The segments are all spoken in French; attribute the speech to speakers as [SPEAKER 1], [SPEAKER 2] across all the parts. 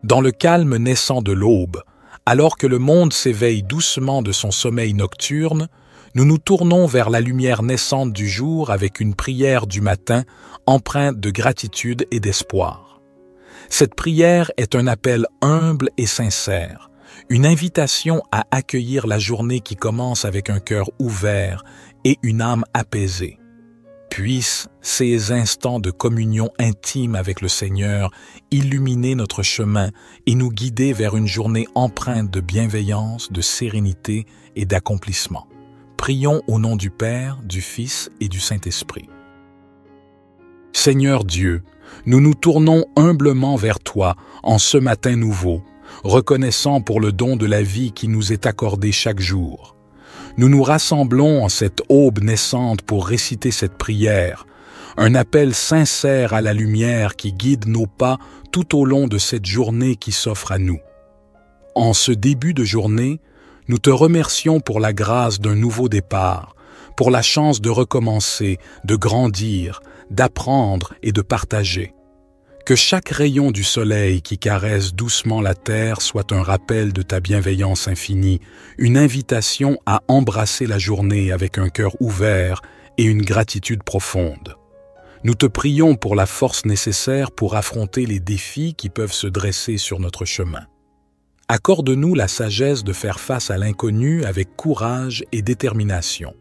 [SPEAKER 1] Dans le calme naissant de l'aube, alors que le monde s'éveille doucement de son sommeil nocturne, nous nous tournons vers la lumière naissante du jour avec une prière du matin empreinte de gratitude et d'espoir. Cette prière est un appel humble et sincère, une invitation à accueillir la journée qui commence avec un cœur ouvert et une âme apaisée. Puissent ces instants de communion intime avec le Seigneur illuminer notre chemin et nous guider vers une journée empreinte de bienveillance, de sérénité et d'accomplissement. Prions au nom du Père, du Fils et du Saint-Esprit. Seigneur Dieu, nous nous tournons humblement vers toi en ce matin nouveau, reconnaissant pour le don de la vie qui nous est accordé chaque jour. Nous nous rassemblons en cette aube naissante pour réciter cette prière, un appel sincère à la lumière qui guide nos pas tout au long de cette journée qui s'offre à nous. En ce début de journée, nous te remercions pour la grâce d'un nouveau départ, pour la chance de recommencer, de grandir, d'apprendre et de partager. Que chaque rayon du soleil qui caresse doucement la terre soit un rappel de ta bienveillance infinie, une invitation à embrasser la journée avec un cœur ouvert et une gratitude profonde. Nous te prions pour la force nécessaire pour affronter les défis qui peuvent se dresser sur notre chemin. Accorde-nous la sagesse de faire face à l'inconnu avec courage et détermination.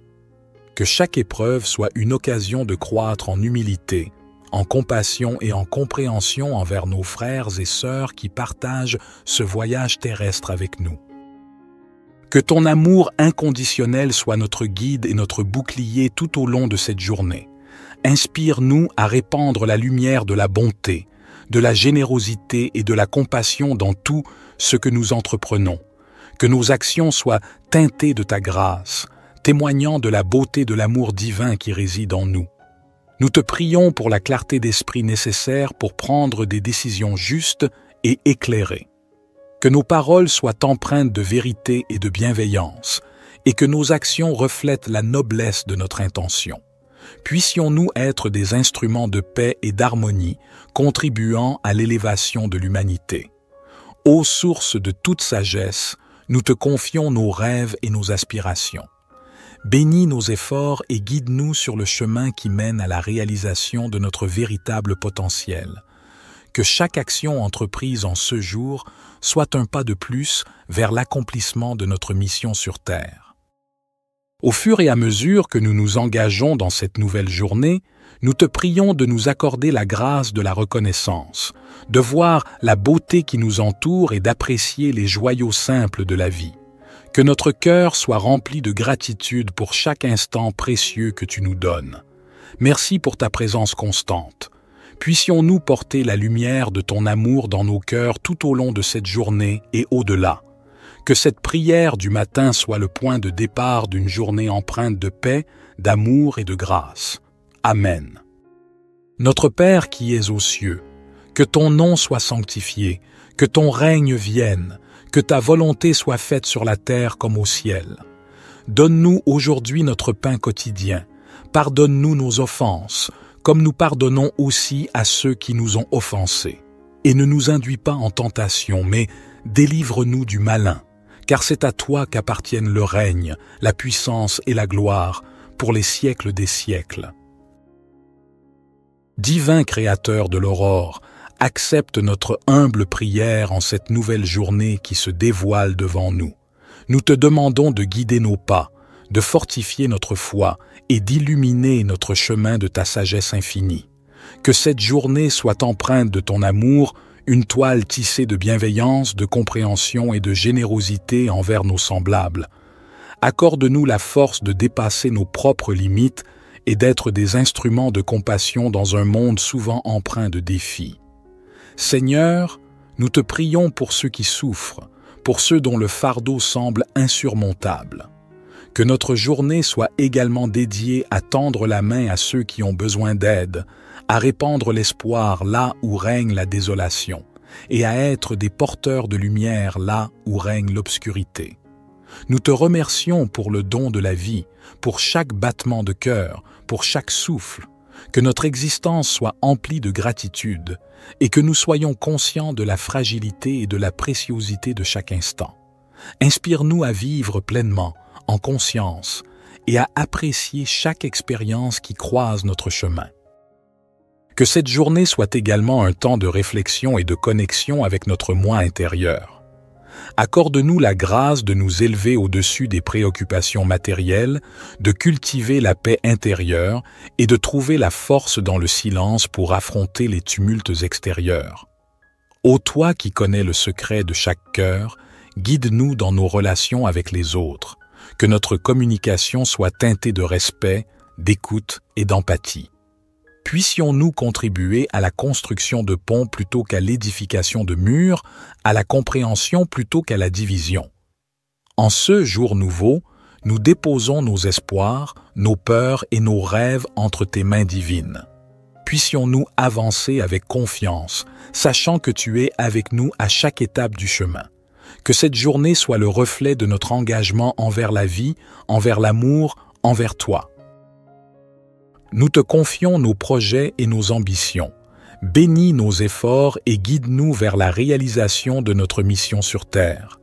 [SPEAKER 1] Que chaque épreuve soit une occasion de croître en humilité, en compassion et en compréhension envers nos frères et sœurs qui partagent ce voyage terrestre avec nous. Que ton amour inconditionnel soit notre guide et notre bouclier tout au long de cette journée. Inspire-nous à répandre la lumière de la bonté, de la générosité et de la compassion dans tout ce que nous entreprenons. Que nos actions soient teintées de ta grâce, témoignant de la beauté de l'amour divin qui réside en nous. Nous te prions pour la clarté d'esprit nécessaire pour prendre des décisions justes et éclairées. Que nos paroles soient empreintes de vérité et de bienveillance, et que nos actions reflètent la noblesse de notre intention. Puissions-nous être des instruments de paix et d'harmonie, contribuant à l'élévation de l'humanité. Ô source de toute sagesse, nous te confions nos rêves et nos aspirations. Bénis nos efforts et guide-nous sur le chemin qui mène à la réalisation de notre véritable potentiel. Que chaque action entreprise en ce jour soit un pas de plus vers l'accomplissement de notre mission sur Terre. Au fur et à mesure que nous nous engageons dans cette nouvelle journée, nous te prions de nous accorder la grâce de la reconnaissance, de voir la beauté qui nous entoure et d'apprécier les joyaux simples de la vie. Que notre cœur soit rempli de gratitude pour chaque instant précieux que tu nous donnes. Merci pour ta présence constante. Puissions-nous porter la lumière de ton amour dans nos cœurs tout au long de cette journée et au-delà. Que cette prière du matin soit le point de départ d'une journée empreinte de paix, d'amour et de grâce. Amen. Notre Père qui es aux cieux, que ton nom soit sanctifié, que ton règne vienne, que ta volonté soit faite sur la terre comme au ciel. Donne-nous aujourd'hui notre pain quotidien. Pardonne-nous nos offenses, comme nous pardonnons aussi à ceux qui nous ont offensés. Et ne nous induis pas en tentation, mais délivre-nous du malin, car c'est à toi qu'appartiennent le règne, la puissance et la gloire, pour les siècles des siècles. Divin Créateur de l'aurore, accepte notre humble prière en cette nouvelle journée qui se dévoile devant nous. Nous te demandons de guider nos pas, de fortifier notre foi et d'illuminer notre chemin de ta sagesse infinie. Que cette journée soit empreinte de ton amour, une toile tissée de bienveillance, de compréhension et de générosité envers nos semblables. Accorde-nous la force de dépasser nos propres limites et d'être des instruments de compassion dans un monde souvent empreint de défis. Seigneur, nous te prions pour ceux qui souffrent, pour ceux dont le fardeau semble insurmontable. Que notre journée soit également dédiée à tendre la main à ceux qui ont besoin d'aide, à répandre l'espoir là où règne la désolation, et à être des porteurs de lumière là où règne l'obscurité. Nous te remercions pour le don de la vie, pour chaque battement de cœur, pour chaque souffle. Que notre existence soit emplie de gratitude et que nous soyons conscients de la fragilité et de la préciosité de chaque instant. Inspire-nous à vivre pleinement, en conscience, et à apprécier chaque expérience qui croise notre chemin. Que cette journée soit également un temps de réflexion et de connexion avec notre moi intérieur. Accorde-nous la grâce de nous élever au-dessus des préoccupations matérielles, de cultiver la paix intérieure et de trouver la force dans le silence pour affronter les tumultes extérieurs. Ô toi qui connais le secret de chaque cœur, guide-nous dans nos relations avec les autres, que notre communication soit teintée de respect, d'écoute et d'empathie. Puissions-nous contribuer à la construction de ponts plutôt qu'à l'édification de murs, à la compréhension plutôt qu'à la division. En ce jour nouveau, nous déposons nos espoirs, nos peurs et nos rêves entre tes mains divines. Puissions-nous avancer avec confiance, sachant que tu es avec nous à chaque étape du chemin. Que cette journée soit le reflet de notre engagement envers la vie, envers l'amour, envers toi. Nous te confions nos projets et nos ambitions. Bénis nos efforts et guide-nous vers la réalisation de notre mission sur Terre.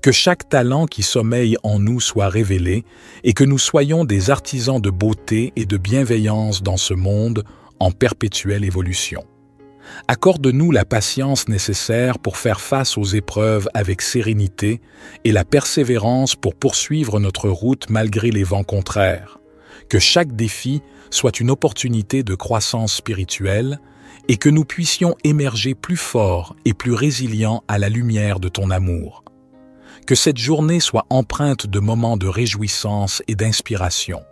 [SPEAKER 1] Que chaque talent qui sommeille en nous soit révélé et que nous soyons des artisans de beauté et de bienveillance dans ce monde en perpétuelle évolution. Accorde-nous la patience nécessaire pour faire face aux épreuves avec sérénité et la persévérance pour poursuivre notre route malgré les vents contraires. Que chaque défi soit une opportunité de croissance spirituelle et que nous puissions émerger plus forts et plus résilients à la lumière de ton amour. Que cette journée soit empreinte de moments de réjouissance et d'inspiration.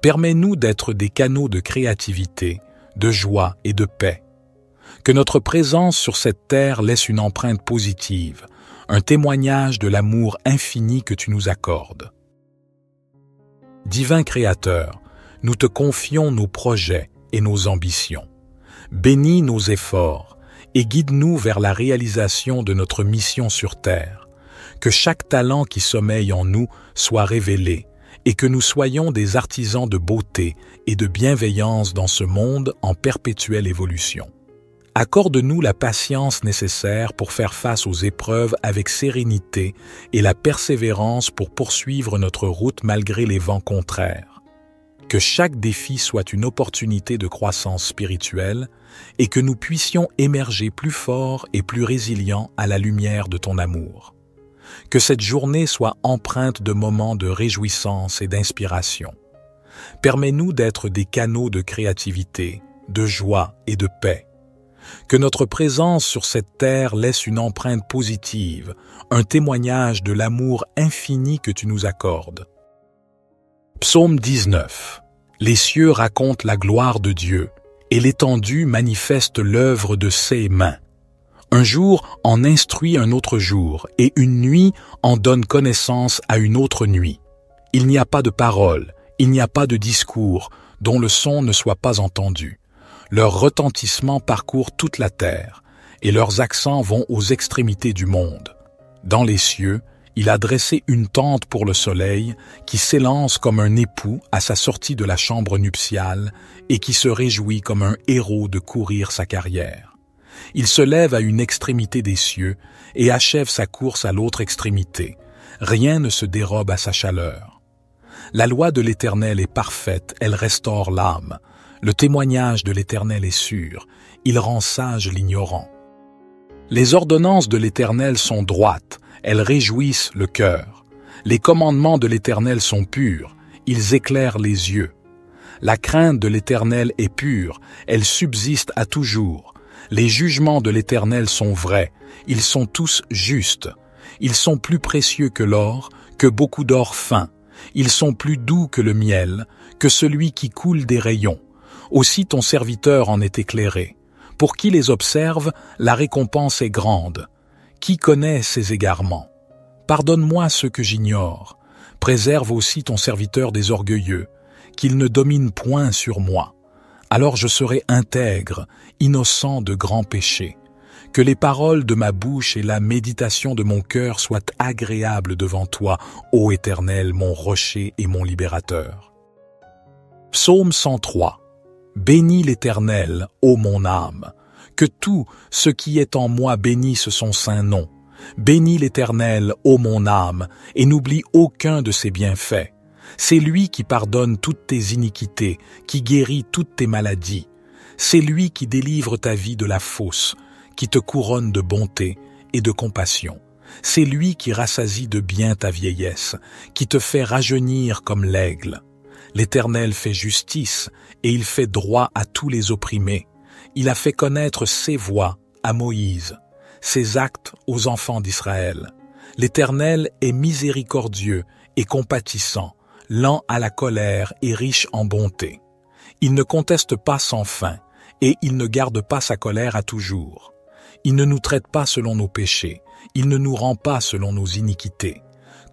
[SPEAKER 1] Permets-nous d'être des canaux de créativité, de joie et de paix. Que notre présence sur cette terre laisse une empreinte positive, un témoignage de l'amour infini que tu nous accordes. Divin Créateur, nous te confions nos projets et nos ambitions. Bénis nos efforts et guide-nous vers la réalisation de notre mission sur Terre. Que chaque talent qui sommeille en nous soit révélé et que nous soyons des artisans de beauté et de bienveillance dans ce monde en perpétuelle évolution. Accorde-nous la patience nécessaire pour faire face aux épreuves avec sérénité et la persévérance pour poursuivre notre route malgré les vents contraires. Que chaque défi soit une opportunité de croissance spirituelle et que nous puissions émerger plus forts et plus résilients à la lumière de ton amour. Que cette journée soit empreinte de moments de réjouissance et d'inspiration. Permets-nous d'être des canaux de créativité, de joie et de paix. Que notre présence sur cette terre laisse une empreinte positive, un témoignage de l'amour infini que tu nous accordes. Psaume 19. Les cieux racontent la gloire de Dieu, et l'étendue manifeste l'œuvre de ses mains. Un jour en instruit un autre jour, et une nuit en donne connaissance à une autre nuit. Il n'y a pas de parole, il n'y a pas de discours, dont le son ne soit pas entendu. Leur retentissement parcourt toute la terre, et leurs accents vont aux extrémités du monde. Dans les cieux, il a dressé une tente pour le soleil, qui s'élance comme un époux à sa sortie de la chambre nuptiale, et qui se réjouit comme un héros de courir sa carrière. Il se lève à une extrémité des cieux, et achève sa course à l'autre extrémité. Rien ne se dérobe à sa chaleur. La loi de l'Éternel est parfaite, elle restaure l'âme. Le témoignage de l'Éternel est sûr, il rend sage l'ignorant. Les ordonnances de l'Éternel sont droites, elles réjouissent le cœur. Les commandements de l'Éternel sont purs, ils éclairent les yeux. La crainte de l'Éternel est pure, elle subsiste à toujours. Les jugements de l'Éternel sont vrais, ils sont tous justes. Ils sont plus précieux que l'or, que beaucoup d'or fin. Ils sont plus doux que le miel, que celui qui coule des rayons. Aussi ton serviteur en est éclairé. Pour qui les observe, la récompense est grande. Qui connaît ses égarements? Pardonne-moi ce que j'ignore. Préserve aussi ton serviteur des orgueilleux, qu'il ne domine point sur moi. Alors je serai intègre, innocent de grands péchés. Que les paroles de ma bouche et la méditation de mon cœur soient agréables devant toi, ô Éternel, mon rocher et mon libérateur. Psaume 103. Bénis l'Éternel, ô mon âme. Que tout ce qui est en moi bénisse son saint nom. Bénis l'Éternel, ô mon âme, et n'oublie aucun de ses bienfaits. C'est lui qui pardonne toutes tes iniquités, qui guérit toutes tes maladies. C'est lui qui délivre ta vie de la fosse, qui te couronne de bonté et de compassion. C'est lui qui rassasie de bien ta vieillesse, qui te fait rajeunir comme l'aigle. L'Éternel fait justice, et il fait droit à tous les opprimés. Il a fait connaître ses voies à Moïse, ses actes aux enfants d'Israël. L'Éternel est miséricordieux et compatissant, lent à la colère et riche en bonté. Il ne conteste pas sans fin, et il ne garde pas sa colère à toujours. Il ne nous traite pas selon nos péchés, il ne nous rend pas selon nos iniquités.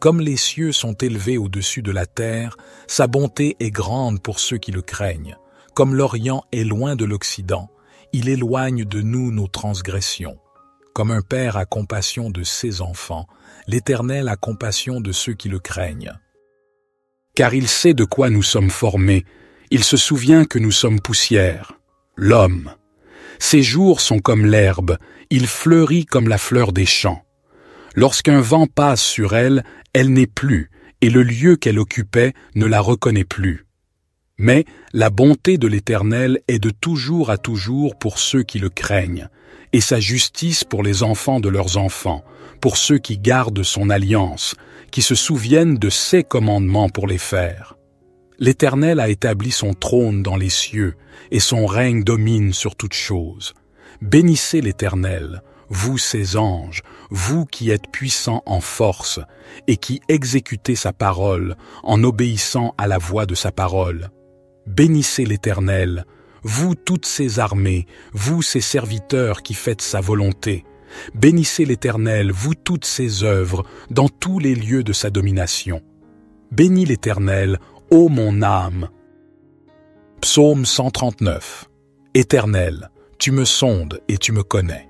[SPEAKER 1] Comme les cieux sont élevés au-dessus de la terre, sa bonté est grande pour ceux qui le craignent. Comme l'Orient est loin de l'Occident, il éloigne de nous nos transgressions. Comme un père a compassion de ses enfants, l'Éternel a compassion de ceux qui le craignent. Car il sait de quoi nous sommes formés, il se souvient que nous sommes poussière. L'homme. Ses jours sont comme l'herbe, il fleurit comme la fleur des champs. Lorsqu'un vent passe sur elle, elle n'est plus, et le lieu qu'elle occupait ne la reconnaît plus. Mais la bonté de l'Éternel est de toujours à toujours pour ceux qui le craignent, et sa justice pour les enfants de leurs enfants, pour ceux qui gardent son alliance, qui se souviennent de ses commandements pour les faire. L'Éternel a établi son trône dans les cieux, et son règne domine sur toutes choses. Bénissez l'Éternel, vous ses anges, vous qui êtes puissants en force, et qui exécutez sa parole en obéissant à la voix de sa parole. Bénissez l'Éternel, vous toutes ses armées, vous ses serviteurs qui faites sa volonté. Bénissez l'Éternel, vous toutes ses œuvres, dans tous les lieux de sa domination. Bénis l'Éternel, ô mon âme. Psaume 139. Éternel, tu me sondes et tu me connais.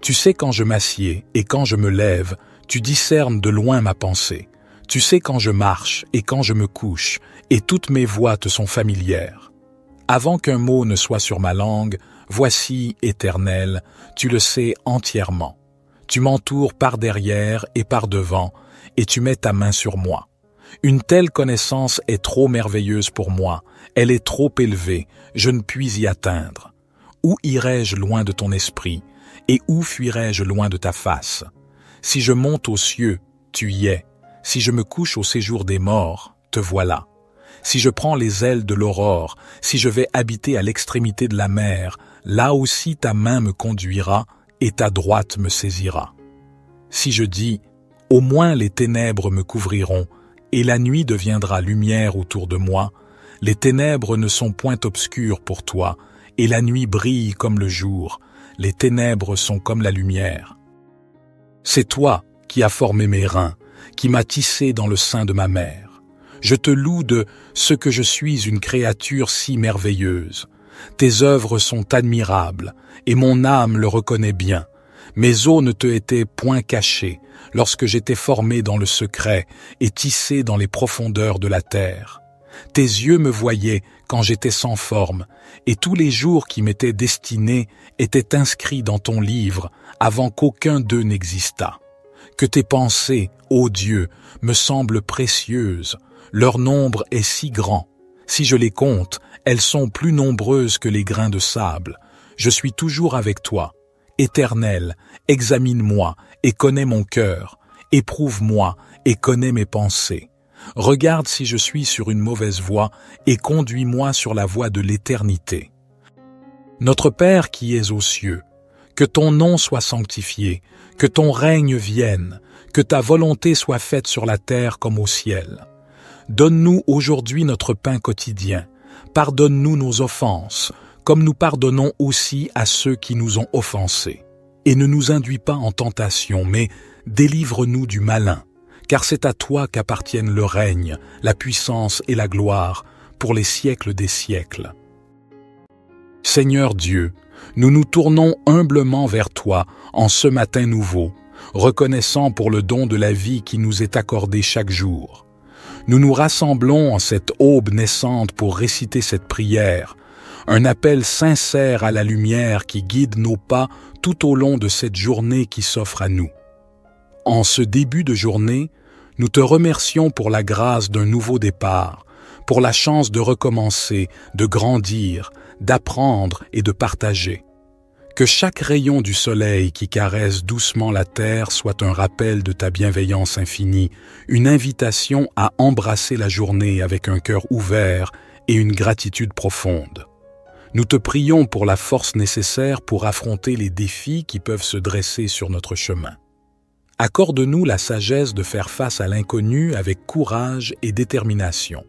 [SPEAKER 1] Tu sais quand je m'assieds et quand je me lève, tu discernes de loin ma pensée. Tu sais quand je marche et quand je me couche, et toutes mes voies te sont familières. Avant qu'un mot ne soit sur ma langue, voici, Éternel, tu le sais entièrement. Tu m'entoures par derrière et par devant, et tu mets ta main sur moi. Une telle connaissance est trop merveilleuse pour moi, elle est trop élevée, je ne puis y atteindre. Où irai-je loin de ton esprit, et où fuirai-je loin de ta face? Si je monte aux cieux, tu y es. Si je me couche au séjour des morts, te voilà. Si je prends les ailes de l'aurore, si je vais habiter à l'extrémité de la mer, là aussi ta main me conduira et ta droite me saisira. Si je dis, au moins les ténèbres me couvriront, et la nuit deviendra lumière autour de moi, les ténèbres ne sont point obscures pour toi, et la nuit brille comme le jour, les ténèbres sont comme la lumière. C'est toi qui as formé mes reins, qui m'as tissé dans le sein de ma mère. Je te loue de ce que je suis une créature si merveilleuse. Tes œuvres sont admirables, et mon âme le reconnaît bien. Mes os ne te étaient point cachés, lorsque j'étais formé dans le secret et tissé dans les profondeurs de la terre. Tes yeux me voyaient quand j'étais sans forme, et tous les jours qui m'étaient destinés étaient inscrits dans ton livre avant qu'aucun d'eux n'existât. Que tes pensées, ô Dieu, me semblent précieuses, leur nombre est si grand. Si je les compte, elles sont plus nombreuses que les grains de sable. Je suis toujours avec toi. Éternel, examine-moi et connais mon cœur. Éprouve-moi et connais mes pensées. Regarde si je suis sur une mauvaise voie et conduis-moi sur la voie de l'éternité. Notre Père qui es aux cieux, que ton nom soit sanctifié, que ton règne vienne, que ta volonté soit faite sur la terre comme au ciel. Donne-nous aujourd'hui notre pain quotidien. Pardonne-nous nos offenses, comme nous pardonnons aussi à ceux qui nous ont offensés. Et ne nous induis pas en tentation, mais délivre-nous du malin, car c'est à toi qu'appartiennent le règne, la puissance et la gloire, pour les siècles des siècles. Seigneur Dieu, nous nous tournons humblement vers toi en ce matin nouveau, reconnaissant pour le don de la vie qui nous est accordé chaque jour. Nous nous rassemblons en cette aube naissante pour réciter cette prière, un appel sincère à la lumière qui guide nos pas tout au long de cette journée qui s'offre à nous. En ce début de journée, nous te remercions pour la grâce d'un nouveau départ, pour la chance de recommencer, de grandir, d'apprendre et de partager. Que chaque rayon du soleil qui caresse doucement la terre soit un rappel de ta bienveillance infinie, une invitation à embrasser la journée avec un cœur ouvert et une gratitude profonde. Nous te prions pour la force nécessaire pour affronter les défis qui peuvent se dresser sur notre chemin. Accorde-nous la sagesse de faire face à l'inconnu avec courage et détermination.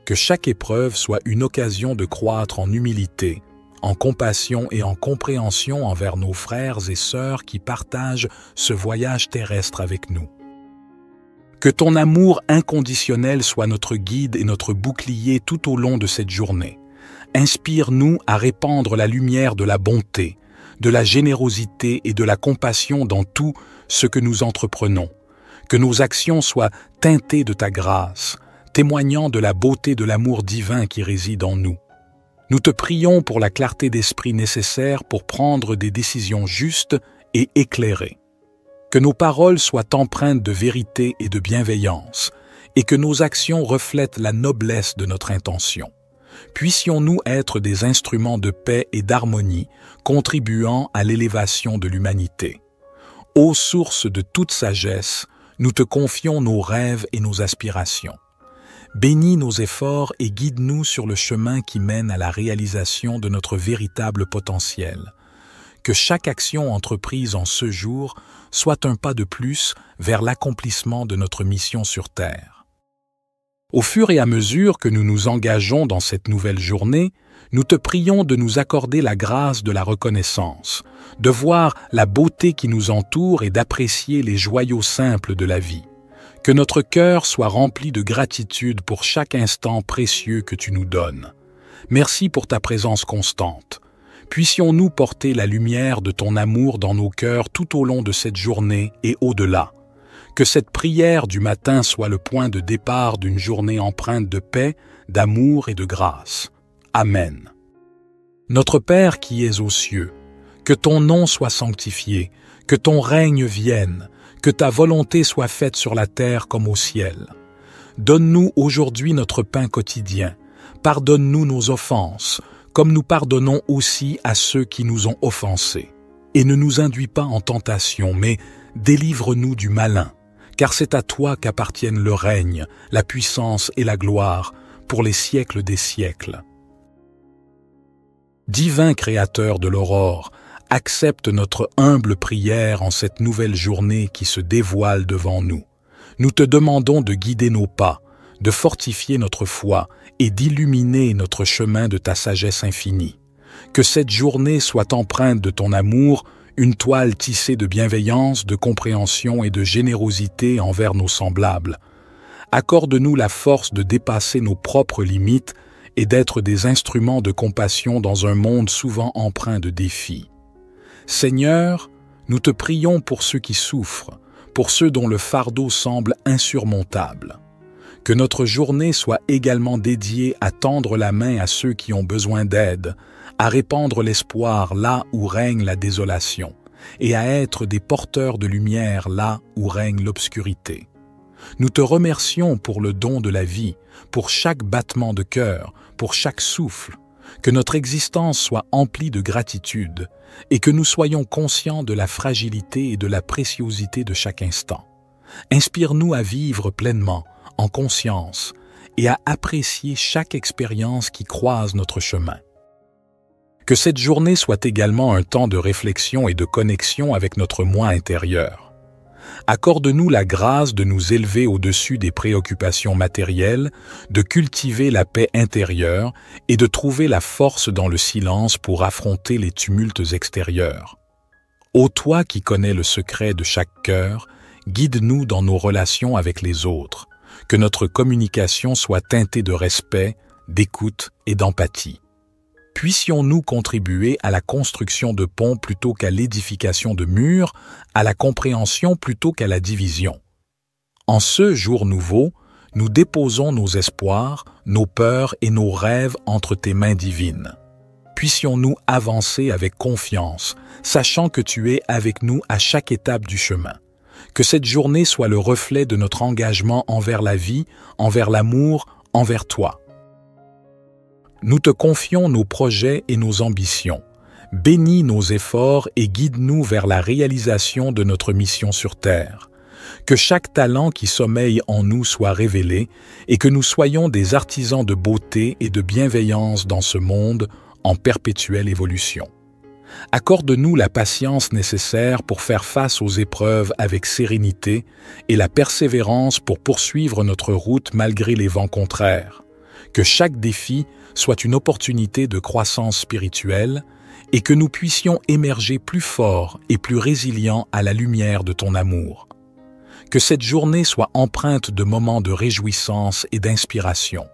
[SPEAKER 1] Que chaque épreuve soit une occasion de croître en humilité, en compassion et en compréhension envers nos frères et sœurs qui partagent ce voyage terrestre avec nous. Que ton amour inconditionnel soit notre guide et notre bouclier tout au long de cette journée. Inspire-nous à répandre la lumière de la bonté, de la générosité et de la compassion dans tout ce que nous entreprenons. Que nos actions soient teintées de ta grâce, témoignant de la beauté de l'amour divin qui réside en nous. Nous te prions pour la clarté d'esprit nécessaire pour prendre des décisions justes et éclairées. Que nos paroles soient empreintes de vérité et de bienveillance, et que nos actions reflètent la noblesse de notre intention. Puissions-nous être des instruments de paix et d'harmonie, contribuant à l'élévation de l'humanité. Ô source de toute sagesse, nous te confions nos rêves et nos aspirations. Bénis nos efforts et guide-nous sur le chemin qui mène à la réalisation de notre véritable potentiel. Que chaque action entreprise en ce jour soit un pas de plus vers l'accomplissement de notre mission sur Terre. Au fur et à mesure que nous nous engageons dans cette nouvelle journée, nous te prions de nous accorder la grâce de la reconnaissance, de voir la beauté qui nous entoure et d'apprécier les joyaux simples de la vie. Que notre cœur soit rempli de gratitude pour chaque instant précieux que tu nous donnes. Merci pour ta présence constante. Puissions-nous porter la lumière de ton amour dans nos cœurs tout au long de cette journée et au-delà. Que cette prière du matin soit le point de départ d'une journée empreinte de paix, d'amour et de grâce. Amen. Notre Père qui es aux cieux, que ton nom soit sanctifié, que ton règne vienne, que ta volonté soit faite sur la terre comme au ciel. Donne-nous aujourd'hui notre pain quotidien. Pardonne-nous nos offenses, comme nous pardonnons aussi à ceux qui nous ont offensés. Et ne nous induis pas en tentation, mais délivre-nous du malin, car c'est à toi qu'appartiennent le règne, la puissance et la gloire, pour les siècles des siècles. Divin Créateur de l'aurore, accepte notre humble prière en cette nouvelle journée qui se dévoile devant nous. Nous te demandons de guider nos pas, de fortifier notre foi et d'illuminer notre chemin de ta sagesse infinie. Que cette journée soit empreinte de ton amour, une toile tissée de bienveillance, de compréhension et de générosité envers nos semblables. Accorde-nous la force de dépasser nos propres limites et d'être des instruments de compassion dans un monde souvent empreint de défis. Seigneur, nous te prions pour ceux qui souffrent, pour ceux dont le fardeau semble insurmontable. Que notre journée soit également dédiée à tendre la main à ceux qui ont besoin d'aide, à répandre l'espoir là où règne la désolation, et à être des porteurs de lumière là où règne l'obscurité. Nous te remercions pour le don de la vie, pour chaque battement de cœur, pour chaque souffle, que notre existence soit emplie de gratitude et que nous soyons conscients de la fragilité et de la préciosité de chaque instant. Inspire-nous à vivre pleinement, en conscience, et à apprécier chaque expérience qui croise notre chemin. Que cette journée soit également un temps de réflexion et de connexion avec notre moi intérieur. Accorde-nous la grâce de nous élever au-dessus des préoccupations matérielles, de cultiver la paix intérieure et de trouver la force dans le silence pour affronter les tumultes extérieurs. Ô toi qui connais le secret de chaque cœur, guide-nous dans nos relations avec les autres, que notre communication soit teintée de respect, d'écoute et d'empathie. Puissions-nous contribuer à la construction de ponts plutôt qu'à l'édification de murs, à la compréhension plutôt qu'à la division. En ce jour nouveau, nous déposons nos espoirs, nos peurs et nos rêves entre tes mains divines. puissions-nous avancer avec confiance, sachant que tu es avec nous à chaque étape du chemin. Que cette journée soit le reflet de notre engagement envers la vie, envers l'amour, envers toi. Nous te confions nos projets et nos ambitions. Bénis nos efforts et guide-nous vers la réalisation de notre mission sur Terre. Que chaque talent qui sommeille en nous soit révélé et que nous soyons des artisans de beauté et de bienveillance dans ce monde en perpétuelle évolution. Accorde-nous la patience nécessaire pour faire face aux épreuves avec sérénité et la persévérance pour poursuivre notre route malgré les vents contraires. Que chaque défi soit une opportunité de croissance spirituelle et que nous puissions émerger plus forts et plus résilients à la lumière de ton amour. Que cette journée soit empreinte de moments de réjouissance et d'inspiration.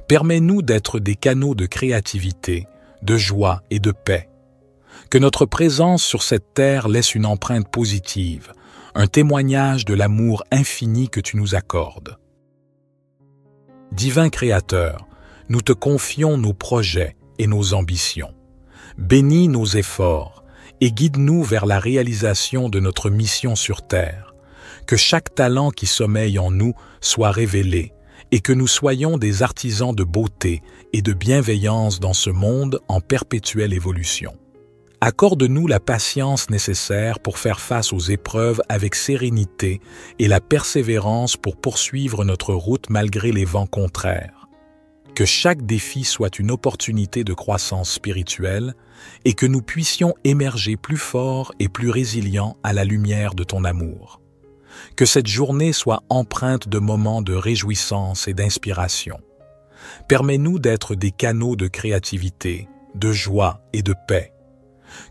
[SPEAKER 1] Permets-nous d'être des canaux de créativité, de joie et de paix. Que notre présence sur cette terre laisse une empreinte positive, un témoignage de l'amour infini que tu nous accordes. Divin Créateur, nous te confions nos projets et nos ambitions. Bénis nos efforts et guide-nous vers la réalisation de notre mission sur Terre. Que chaque talent qui sommeille en nous soit révélé et que nous soyons des artisans de beauté et de bienveillance dans ce monde en perpétuelle évolution. Accorde-nous la patience nécessaire pour faire face aux épreuves avec sérénité et la persévérance pour poursuivre notre route malgré les vents contraires. Que chaque défi soit une opportunité de croissance spirituelle et que nous puissions émerger plus forts et plus résilients à la lumière de ton amour. Que cette journée soit empreinte de moments de réjouissance et d'inspiration. Permets-nous d'être des canaux de créativité, de joie et de paix.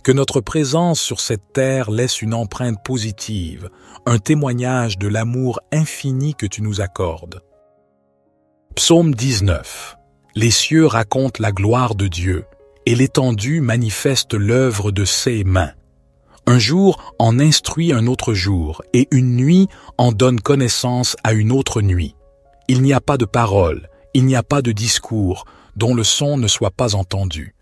[SPEAKER 1] Que notre présence sur cette terre laisse une empreinte positive, un témoignage de l'amour infini que tu nous accordes. Psaume 19. Les cieux racontent la gloire de Dieu, et l'étendue manifeste l'œuvre de ses mains. Un jour en instruit un autre jour, et une nuit en donne connaissance à une autre nuit. Il n'y a pas de parole, il n'y a pas de discours, dont le son ne soit pas entendu.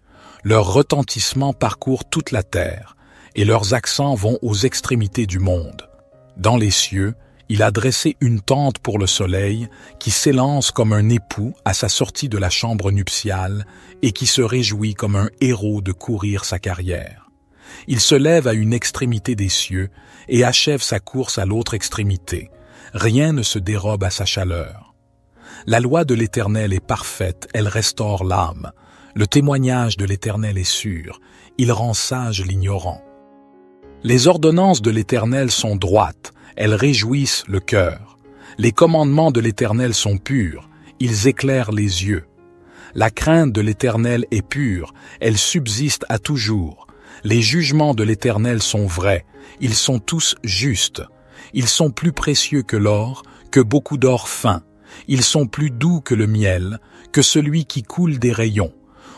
[SPEAKER 1] Leur retentissement parcourt toute la terre, et leurs accents vont aux extrémités du monde. Dans les cieux, il a dressé une tente pour le soleil, qui s'élance comme un époux à sa sortie de la chambre nuptiale, et qui se réjouit comme un héros de courir sa carrière. Il se lève à une extrémité des cieux, et achève sa course à l'autre extrémité. Rien ne se dérobe à sa chaleur. La loi de l'Éternel est parfaite, elle restaure l'âme. Le témoignage de l'Éternel est sûr, il rend sage l'ignorant. Les ordonnances de l'Éternel sont droites, elles réjouissent le cœur. Les commandements de l'Éternel sont purs, ils éclairent les yeux. La crainte de l'Éternel est pure, elle subsiste à toujours. Les jugements de l'Éternel sont vrais, ils sont tous justes. Ils sont plus précieux que l'or, que beaucoup d'or fin. Ils sont plus doux que le miel, que celui qui coule des rayons.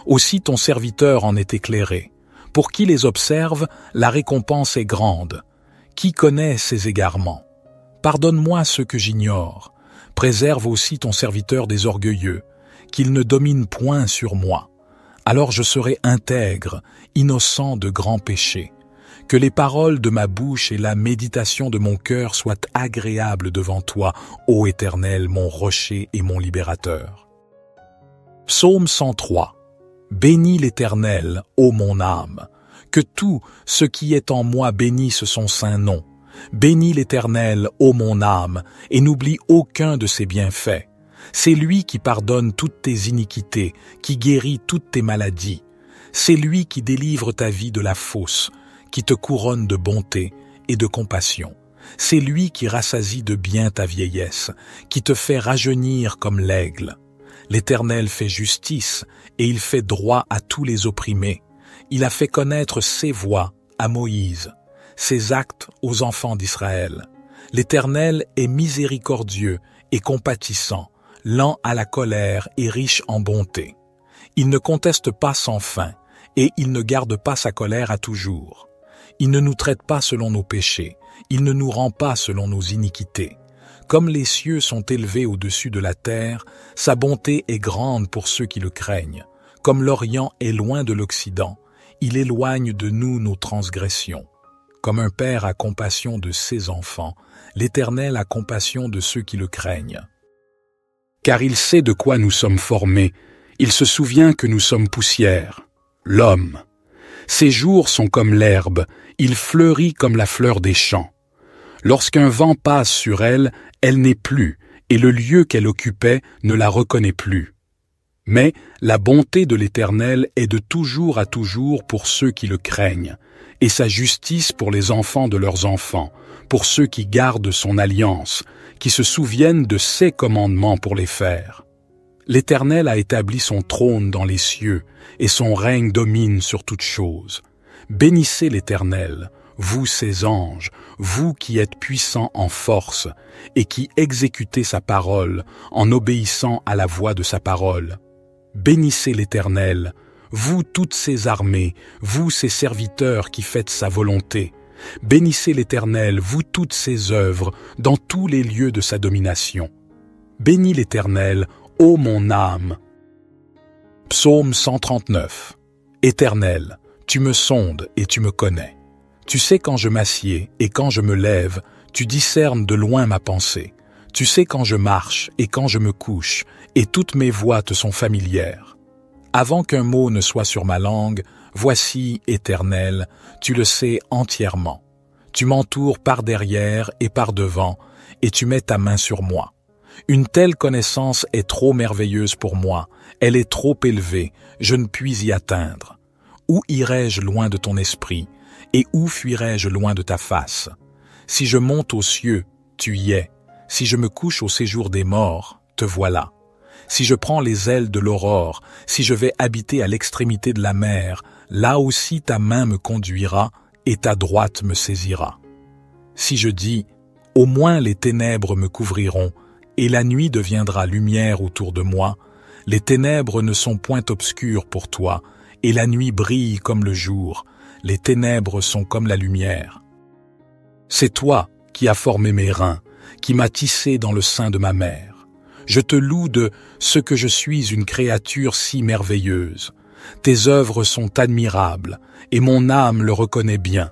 [SPEAKER 1] Aussi ton serviteur en est éclairé. Pour qui les observe, la récompense est grande. Qui connaît ses égarements? Pardonne-moi ce que j'ignore. Préserve aussi ton serviteur des orgueilleux, qu'il ne domine point sur moi. Alors je serai intègre, innocent de grands péchés. Que les paroles de ma bouche et la méditation de mon cœur soient agréables devant toi, ô Éternel, mon rocher et mon libérateur. Psaume 103. Bénis l'Éternel, ô mon âme. Que tout ce qui est en moi bénisse son saint nom. Bénis l'Éternel, ô mon âme, et n'oublie aucun de ses bienfaits. C'est lui qui pardonne toutes tes iniquités, qui guérit toutes tes maladies. C'est lui qui délivre ta vie de la fosse, qui te couronne de bonté et de compassion. C'est lui qui rassasie de bien ta vieillesse, qui te fait rajeunir comme l'aigle. L'Éternel fait justice et il fait droit à tous les opprimés. Il a fait connaître ses voies à Moïse, ses actes aux enfants d'Israël. L'Éternel est miséricordieux et compatissant, lent à la colère et riche en bonté. Il ne conteste pas sans fin, et il ne garde pas sa colère à toujours. Il ne nous traite pas selon nos péchés, il ne nous rend pas selon nos iniquités. Comme les cieux sont élevés au-dessus de la terre, sa bonté est grande pour ceux qui le craignent. Comme l'Orient est loin de l'Occident, il éloigne de nous nos transgressions. Comme un père a compassion de ses enfants, l'Éternel a compassion de ceux qui le craignent. Car il sait de quoi nous sommes formés, il se souvient que nous sommes poussière, l'homme. Ses jours sont comme l'herbe, il fleurit comme la fleur des champs. Lorsqu'un vent passe sur elle, elle n'est plus, et le lieu qu'elle occupait ne la reconnaît plus. Mais la bonté de l'Éternel est de toujours à toujours pour ceux qui le craignent, et sa justice pour les enfants de leurs enfants, pour ceux qui gardent son alliance, qui se souviennent de ses commandements pour les faire. L'Éternel a établi son trône dans les cieux, et son règne domine sur toutes choses. Bénissez l'Éternel, vous ses anges, vous qui êtes puissants en force, et qui exécutez sa parole en obéissant à la voix de sa parole. Bénissez l'Éternel, vous toutes ses armées, vous ses serviteurs qui faites sa volonté. Bénissez l'Éternel, vous toutes ses œuvres, dans tous les lieux de sa domination. Bénis l'Éternel, ô mon âme. Psaume 139. Éternel, tu me sondes et tu me connais. Tu sais quand je m'assieds et quand je me lève, tu discernes de loin ma pensée. Tu sais quand je marche et quand je me couche, et toutes mes voies te sont familières. Avant qu'un mot ne soit sur ma langue, voici, Éternel, tu le sais entièrement. Tu m'entoures par derrière et par devant, et tu mets ta main sur moi. Une telle connaissance est trop merveilleuse pour moi, elle est trop élevée, je ne puis y atteindre. Où irai-je loin de ton esprit, et où fuirai-je loin de ta face? Si je monte aux cieux, tu y es. Si je me couche au séjour des morts, te voilà. Si je prends les ailes de l'aurore, si je vais habiter à l'extrémité de la mer, là aussi ta main me conduira et ta droite me saisira. Si je dis, au moins les ténèbres me couvriront, et la nuit deviendra lumière autour de moi, les ténèbres ne sont point obscures pour toi, et la nuit brille comme le jour, les ténèbres sont comme la lumière. C'est toi qui as formé mes reins, qui m'as tissé dans le sein de ma mère. Je te loue de ce que je suis une créature si merveilleuse. Tes œuvres sont admirables, et mon âme le reconnaît bien.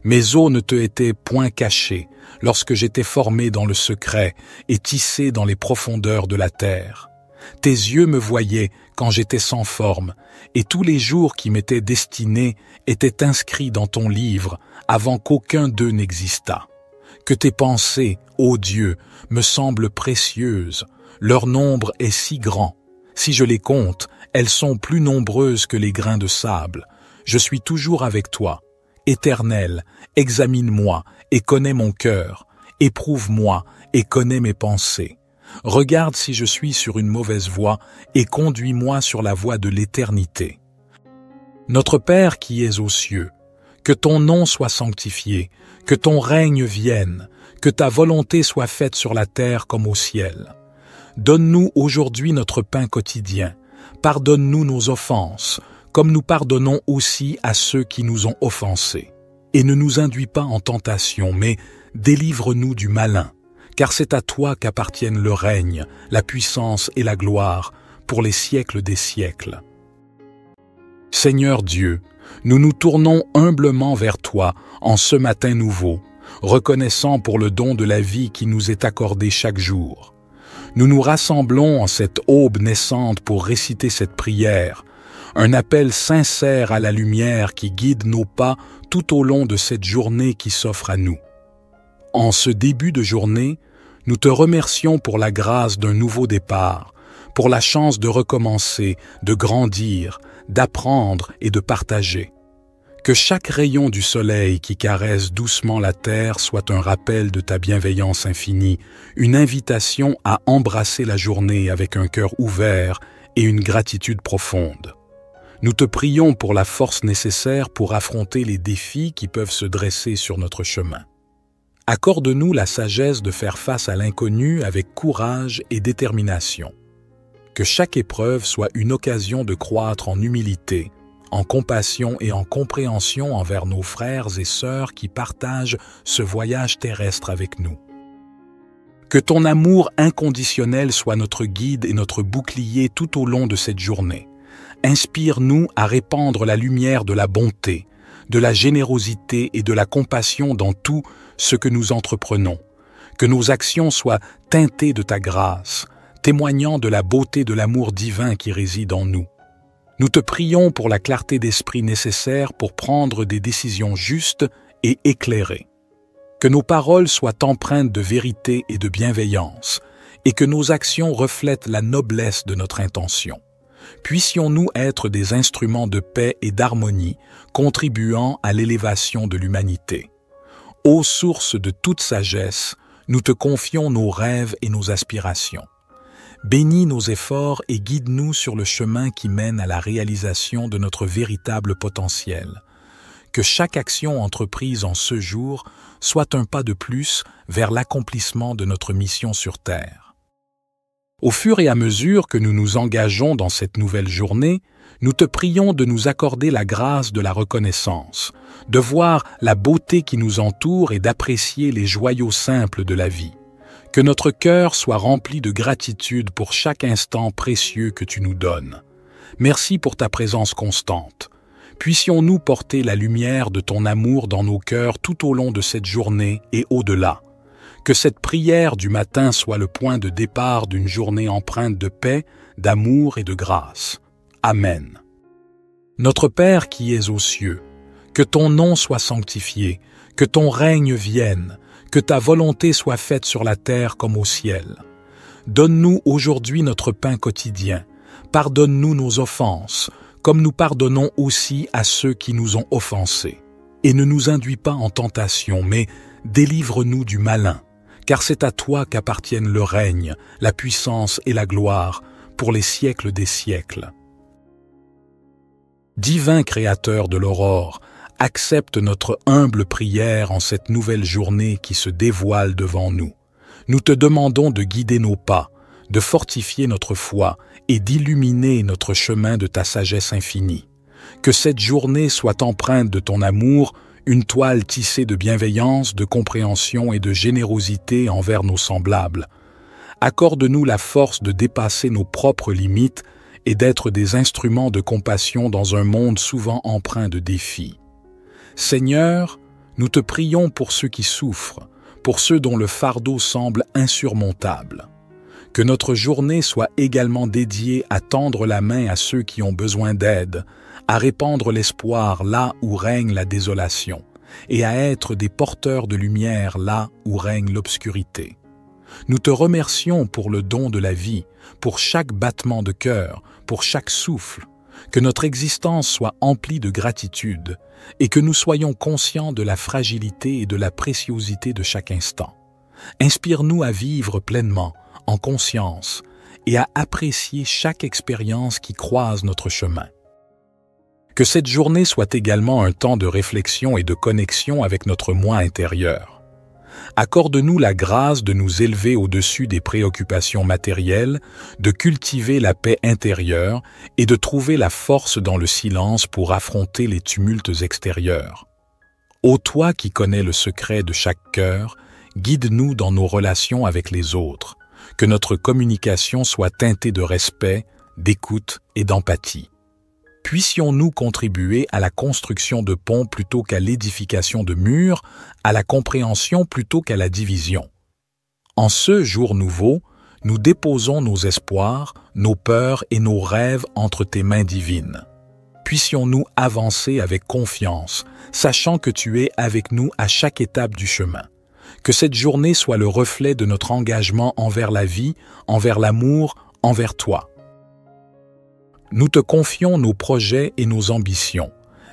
[SPEAKER 1] Mes os ne te étaient point cachés, lorsque j'étais formé dans le secret et tissé dans les profondeurs de la terre. Tes yeux me voyaient quand j'étais sans forme, et tous les jours qui m'étaient destinés étaient inscrits dans ton livre avant qu'aucun d'eux n'existât. Que tes pensées, ô Dieu, me semblent précieuses, leur nombre est si grand. Si je les compte, elles sont plus nombreuses que les grains de sable. Je suis toujours avec toi. Éternel, examine-moi et connais mon cœur. Éprouve-moi et connais mes pensées. Regarde si je suis sur une mauvaise voie et conduis-moi sur la voie de l'éternité. Notre Père qui es aux cieux, que ton nom soit sanctifié, que ton règne vienne, que ta volonté soit faite sur la terre comme au ciel. Donne-nous aujourd'hui notre pain quotidien. Pardonne-nous nos offenses, comme nous pardonnons aussi à ceux qui nous ont offensés. Et ne nous induis pas en tentation, mais délivre-nous du malin, car c'est à toi qu'appartiennent le règne, la puissance et la gloire, pour les siècles des siècles. Seigneur Dieu, nous nous tournons humblement vers toi en ce matin nouveau, reconnaissant pour le don de la vie qui nous est accordé chaque jour. Nous nous rassemblons en cette aube naissante pour réciter cette prière, un appel sincère à la lumière qui guide nos pas tout au long de cette journée qui s'offre à nous. En ce début de journée, nous te remercions pour la grâce d'un nouveau départ, pour la chance de recommencer, de grandir, d'apprendre et de partager. Que chaque rayon du soleil qui caresse doucement la terre soit un rappel de ta bienveillance infinie, une invitation à embrasser la journée avec un cœur ouvert et une gratitude profonde. Nous te prions pour la force nécessaire pour affronter les défis qui peuvent se dresser sur notre chemin. Accorde-nous la sagesse de faire face à l'inconnu avec courage et détermination. Que chaque épreuve soit une occasion de croître en humilité, en compassion et en compréhension envers nos frères et sœurs qui partagent ce voyage terrestre avec nous. Que ton amour inconditionnel soit notre guide et notre bouclier tout au long de cette journée. Inspire-nous à répandre la lumière de la bonté, de la générosité et de la compassion dans tout ce que nous entreprenons. Que nos actions soient teintées de ta grâce, témoignant de la beauté de l'amour divin qui réside en nous. Nous te prions pour la clarté d'esprit nécessaire pour prendre des décisions justes et éclairées. Que nos paroles soient empreintes de vérité et de bienveillance, et que nos actions reflètent la noblesse de notre intention. Puissions-nous être des instruments de paix et d'harmonie, contribuant à l'élévation de l'humanité. Ô source de toute sagesse, nous te confions nos rêves et nos aspirations. Bénis nos efforts et guide-nous sur le chemin qui mène à la réalisation de notre véritable potentiel. Que chaque action entreprise en ce jour soit un pas de plus vers l'accomplissement de notre mission sur Terre. Au fur et à mesure que nous nous engageons dans cette nouvelle journée, nous te prions de nous accorder la grâce de la reconnaissance, de voir la beauté qui nous entoure et d'apprécier les joyaux simples de la vie. Que notre cœur soit rempli de gratitude pour chaque instant précieux que tu nous donnes. Merci pour ta présence constante. Puissions-nous porter la lumière de ton amour dans nos cœurs tout au long de cette journée et au-delà. Que cette prière du matin soit le point de départ d'une journée empreinte de paix, d'amour et de grâce. Amen. Notre Père qui es aux cieux, que ton nom soit sanctifié, que ton règne vienne, que ta volonté soit faite sur la terre comme au ciel. Donne-nous aujourd'hui notre pain quotidien. Pardonne-nous nos offenses, comme nous pardonnons aussi à ceux qui nous ont offensés. Et ne nous induis pas en tentation, mais délivre-nous du malin, car c'est à toi qu'appartiennent le règne, la puissance et la gloire, pour les siècles des siècles. Divin Créateur de l'aurore, accepte notre humble prière en cette nouvelle journée qui se dévoile devant nous. Nous te demandons de guider nos pas, de fortifier notre foi et d'illuminer notre chemin de ta sagesse infinie. Que cette journée soit empreinte de ton amour, une toile tissée de bienveillance, de compréhension et de générosité envers nos semblables. Accorde-nous la force de dépasser nos propres limites et d'être des instruments de compassion dans un monde souvent empreint de défis. Seigneur, nous te prions pour ceux qui souffrent, pour ceux dont le fardeau semble insurmontable. Que notre journée soit également dédiée à tendre la main à ceux qui ont besoin d'aide, à répandre l'espoir là où règne la désolation, et à être des porteurs de lumière là où règne l'obscurité. Nous te remercions pour le don de la vie, pour chaque battement de cœur, pour chaque souffle, que notre existence soit emplie de gratitude et que nous soyons conscients de la fragilité et de la préciosité de chaque instant. Inspire-nous à vivre pleinement, en conscience, et à apprécier chaque expérience qui croise notre chemin. Que cette journée soit également un temps de réflexion et de connexion avec notre moi intérieur. Accorde-nous la grâce de nous élever au-dessus des préoccupations matérielles, de cultiver la paix intérieure et de trouver la force dans le silence pour affronter les tumultes extérieurs. Ô toi qui connais le secret de chaque cœur, guide-nous dans nos relations avec les autres, que notre communication soit teintée de respect, d'écoute et d'empathie. Puissions-nous contribuer à la construction de ponts plutôt qu'à l'édification de murs, à la compréhension plutôt qu'à la division. En ce jour nouveau, nous déposons nos espoirs, nos peurs et nos rêves entre tes mains divines. Puissions-nous avancer avec confiance, sachant que tu es avec nous à chaque étape du chemin. Que cette journée soit le reflet de notre engagement envers la vie, envers l'amour, envers toi. Nous te confions nos projets et nos ambitions.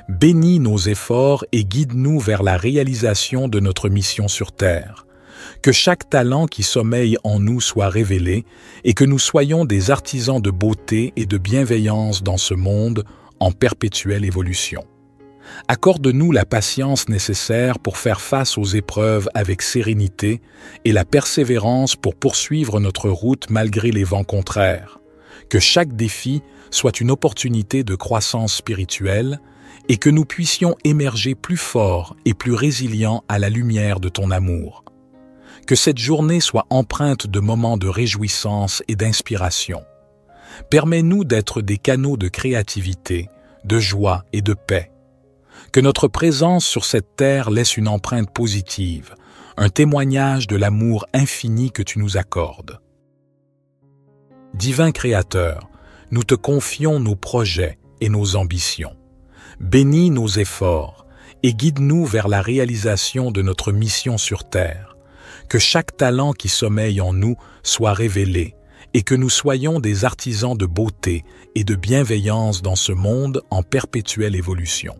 [SPEAKER 1] Bénis nos efforts et guide-nous vers la réalisation de notre mission sur Terre. Que chaque talent qui sommeille en nous soit révélé et que nous soyons des artisans de beauté et de bienveillance dans ce monde en perpétuelle évolution. Accorde-nous la patience nécessaire pour faire face aux épreuves avec sérénité et la persévérance pour poursuivre notre route malgré les vents contraires. Que chaque défi soit une opportunité de croissance spirituelle et que nous puissions émerger plus forts et plus résilients à la lumière de ton amour. Que cette journée soit empreinte de moments de réjouissance et d'inspiration. Permets-nous d'être des canaux de créativité, de joie et de paix. Que notre présence sur cette terre laisse une empreinte positive, un témoignage de l'amour infini que tu nous accordes. Divin Créateur, nous te confions nos projets et nos ambitions. Bénis nos efforts et guide-nous vers la réalisation de notre mission sur terre. Que chaque talent qui sommeille en nous soit révélé et que nous soyons des artisans de beauté et de bienveillance dans ce monde en perpétuelle évolution.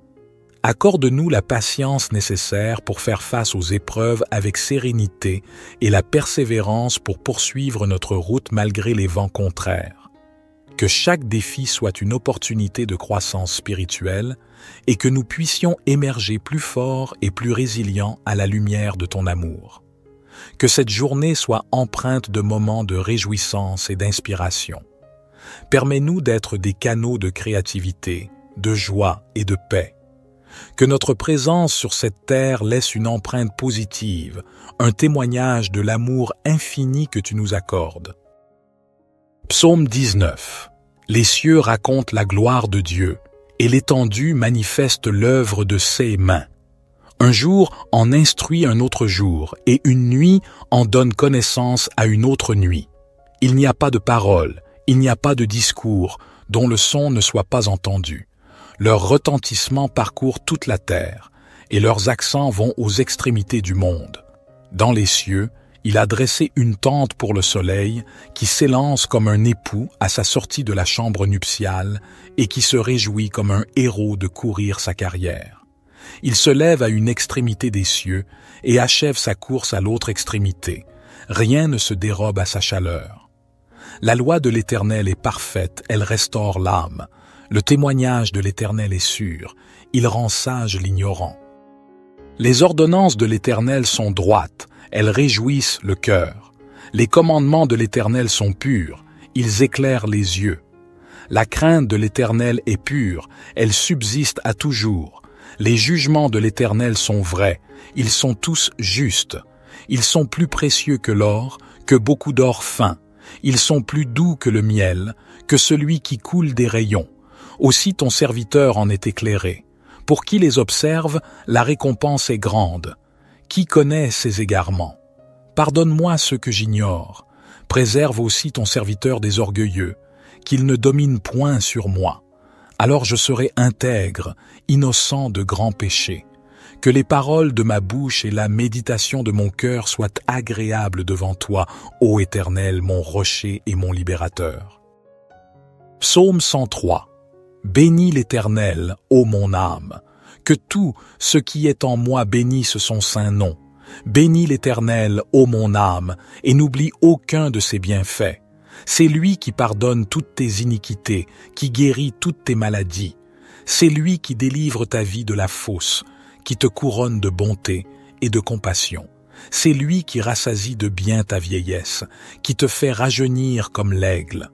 [SPEAKER 1] Accorde-nous la patience nécessaire pour faire face aux épreuves avec sérénité et la persévérance pour poursuivre notre route malgré les vents contraires. Que chaque défi soit une opportunité de croissance spirituelle et que nous puissions émerger plus forts et plus résilients à la lumière de ton amour. Que cette journée soit empreinte de moments de réjouissance et d'inspiration. Permets-nous d'être des canaux de créativité, de joie et de paix. Que notre présence sur cette terre laisse une empreinte positive, un témoignage de l'amour infini que tu nous accordes. Psaume 19. Les cieux racontent la gloire de Dieu, et l'étendue manifeste l'œuvre de ses mains. Un jour en instruit un autre jour, et une nuit en donne connaissance à une autre nuit. Il n'y a pas de parole, il n'y a pas de discours, dont le son ne soit pas entendu. Leur retentissement parcourt toute la terre, et leurs accents vont aux extrémités du monde. Dans les cieux, il a dressé une tente pour le soleil, qui s'élance comme un époux à sa sortie de la chambre nuptiale, et qui se réjouit comme un héros de courir sa carrière. Il se lève à une extrémité des cieux, et achève sa course à l'autre extrémité. Rien ne se dérobe à sa chaleur. La loi de l'Éternel est parfaite, elle restaure l'âme. Le témoignage de l'Éternel est sûr, il rend sage l'ignorant. Les ordonnances de l'Éternel sont droites, elles réjouissent le cœur. Les commandements de l'Éternel sont purs, ils éclairent les yeux. La crainte de l'Éternel est pure, elle subsiste à toujours. Les jugements de l'Éternel sont vrais, ils sont tous justes. Ils sont plus précieux que l'or, que beaucoup d'or fin. Ils sont plus doux que le miel, que celui qui coule des rayons. Aussi ton serviteur en est éclairé. Pour qui les observe, la récompense est grande. Qui connaît ses égarements? Pardonne-moi ce que j'ignore. Préserve aussi ton serviteur des orgueilleux, qu'il ne domine point sur moi. Alors je serai intègre, innocent de grands péchés. Que les paroles de ma bouche et la méditation de mon cœur soient agréables devant toi, ô Éternel, mon rocher et mon libérateur. Psaume 103. Bénis l'Éternel, ô mon âme. Que tout ce qui est en moi bénisse son saint nom. Bénis l'Éternel, ô mon âme, et n'oublie aucun de ses bienfaits. C'est lui qui pardonne toutes tes iniquités, qui guérit toutes tes maladies. C'est lui qui délivre ta vie de la fosse, qui te couronne de bonté et de compassion. C'est lui qui rassasie de bien ta vieillesse, qui te fait rajeunir comme l'aigle.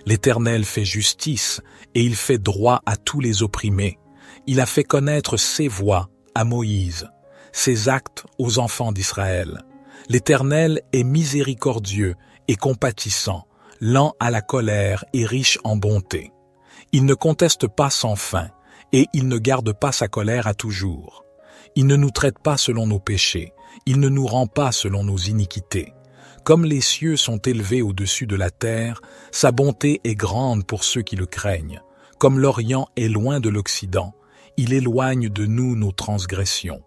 [SPEAKER 1] L'Éternel fait justice et il fait droit à tous les opprimés. Il a fait connaître ses voies à Moïse, ses actes aux enfants d'Israël. L'Éternel est miséricordieux et compatissant, lent à la colère et riche en bonté. Il ne conteste pas sans fin et il ne garde pas sa colère à toujours. Il ne nous traite pas selon nos péchés, il ne nous rend pas selon nos iniquités. Comme les cieux sont élevés au-dessus de la terre, sa bonté est grande pour ceux qui le craignent. Comme l'Orient est loin de l'Occident, il éloigne de nous nos transgressions.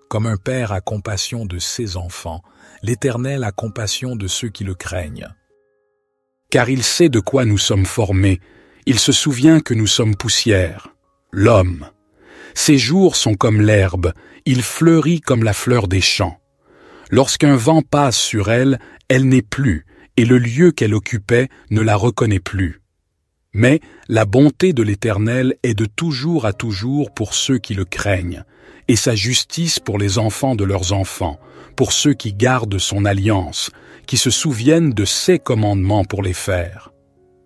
[SPEAKER 1] Comme un père a compassion de ses enfants, l'Éternel a compassion de ceux qui le craignent. Car il sait de quoi nous sommes formés, il se souvient que nous sommes poussière, l'homme. Ses jours sont comme l'herbe, il fleurit comme la fleur des champs. Lorsqu'un vent passe sur elle, elle n'est plus, et le lieu qu'elle occupait ne la reconnaît plus. Mais la bonté de l'Éternel est de toujours à toujours pour ceux qui le craignent, et sa justice pour les enfants de leurs enfants, pour ceux qui gardent son alliance, qui se souviennent de ses commandements pour les faire.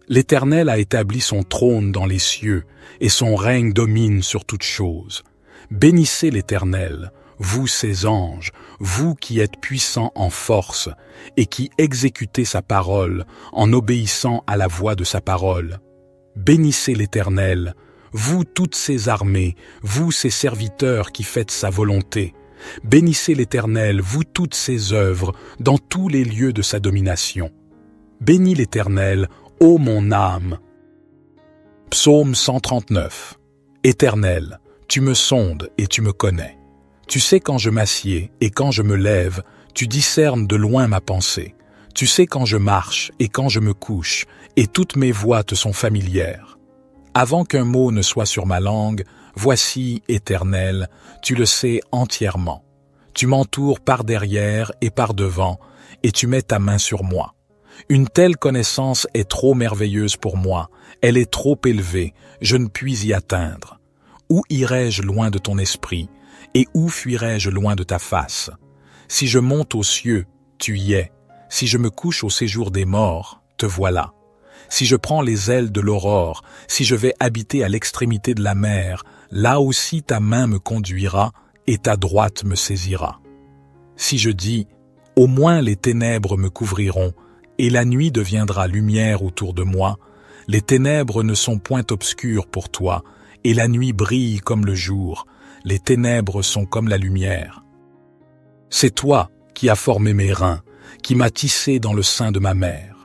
[SPEAKER 1] L'Éternel a établi son trône dans les cieux, et son règne domine sur toutes choses. Bénissez l'Éternel, vous ses anges, vous qui êtes puissants en force et qui exécutez sa parole en obéissant à la voix de sa parole. Bénissez l'Éternel, vous toutes ses armées, vous ses serviteurs qui faites sa volonté. Bénissez l'Éternel, vous toutes ses œuvres, dans tous les lieux de sa domination. Bénis l'Éternel, ô mon âme. Psaume 139. Éternel, tu me sondes et tu me connais. Tu sais quand je m'assieds et quand je me lève, tu discernes de loin ma pensée. Tu sais quand je marche et quand je me couche, et toutes mes voies te sont familières. Avant qu'un mot ne soit sur ma langue, voici, Éternel, tu le sais entièrement. Tu m'entoures par derrière et par devant, et tu mets ta main sur moi. Une telle connaissance est trop merveilleuse pour moi, elle est trop élevée, je ne puis y atteindre. Où irai-je loin de ton esprit, et où fuirai-je loin de ta face? Si je monte aux cieux, tu y es. Si je me couche au séjour des morts, te voilà. Si je prends les ailes de l'aurore, si je vais habiter à l'extrémité de la mer, là aussi ta main me conduira et ta droite me saisira. Si je dis, au moins les ténèbres me couvriront, et la nuit deviendra lumière autour de moi, les ténèbres ne sont point obscures pour toi, et la nuit brille comme le jour, les ténèbres sont comme la lumière. C'est toi qui as formé mes reins, qui m'as tissé dans le sein de ma mère.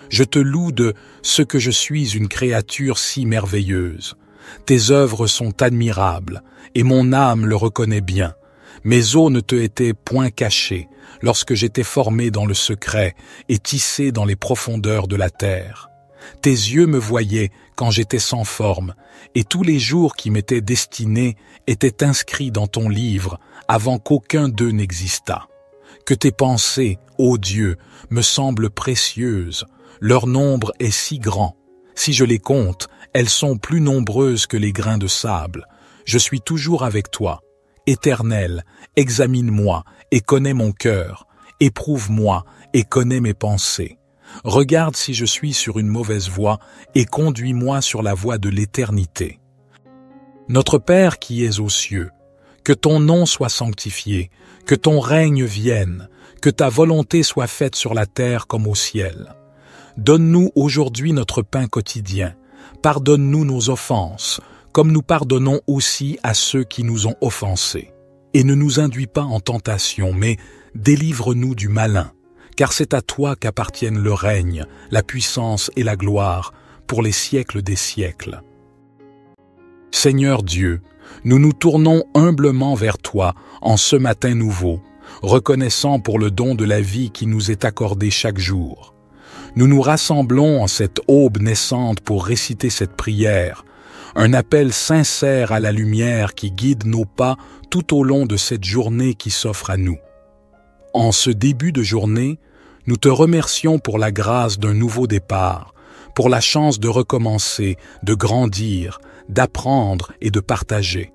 [SPEAKER 1] Je te loue de ce que je suis une créature si merveilleuse. Tes œuvres sont admirables, et mon âme le reconnaît bien. Mes os ne te étaient point cachés, lorsque j'étais formé dans le secret et tissé dans les profondeurs de la terre. Tes yeux me voyaient quand j'étais sans forme, et tous les jours qui m'étaient destinés étaient inscrits dans ton livre avant qu'aucun d'eux n'existât. Que tes pensées, ô Dieu, me semblent précieuses, leur nombre est si grand. Si je les compte, elles sont plus nombreuses que les grains de sable. Je suis toujours avec toi. Éternel, examine-moi et connais mon cœur. Éprouve-moi et connais mes pensées. Regarde si je suis sur une mauvaise voie et conduis-moi sur la voie de l'éternité. Notre Père qui es aux cieux, que ton nom soit sanctifié, que ton règne vienne, que ta volonté soit faite sur la terre comme au ciel. Donne-nous aujourd'hui notre pain quotidien. Pardonne-nous nos offenses, comme nous pardonnons aussi à ceux qui nous ont offensés. Et ne nous induis pas en tentation, mais délivre-nous du malin, car c'est à toi qu'appartiennent le règne, la puissance et la gloire, pour les siècles des siècles. Seigneur Dieu, nous nous tournons humblement vers toi en ce matin nouveau, reconnaissant pour le don de la vie qui nous est accordé chaque jour. Nous nous rassemblons en cette aube naissante pour réciter cette prière, un appel sincère à la lumière qui guide nos pas tout au long de cette journée qui s'offre à nous. En ce début de journée, nous te remercions pour la grâce d'un nouveau départ, pour la chance de recommencer, de grandir, d'apprendre et de partager.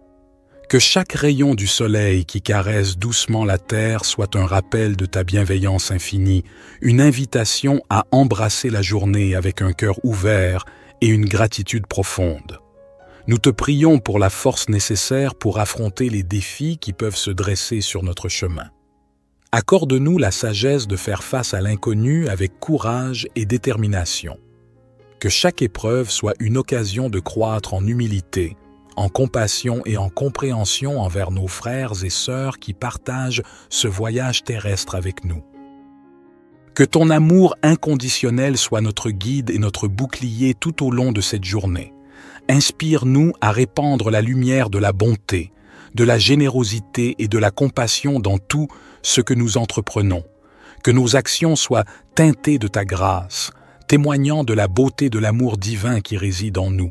[SPEAKER 1] Que chaque rayon du soleil qui caresse doucement la terre soit un rappel de ta bienveillance infinie, une invitation à embrasser la journée avec un cœur ouvert et une gratitude profonde. Nous te prions pour la force nécessaire pour affronter les défis qui peuvent se dresser sur notre chemin. Accorde-nous la sagesse de faire face à l'inconnu avec courage et détermination. Que chaque épreuve soit une occasion de croître en humilité, en compassion et en compréhension envers nos frères et sœurs qui partagent ce voyage terrestre avec nous. Que ton amour inconditionnel soit notre guide et notre bouclier tout au long de cette journée. Inspire-nous à répandre la lumière de la bonté, de la générosité et de la compassion dans tout ce que nous entreprenons. Que nos actions soient teintées de ta grâce, témoignant de la beauté de l'amour divin qui réside en nous.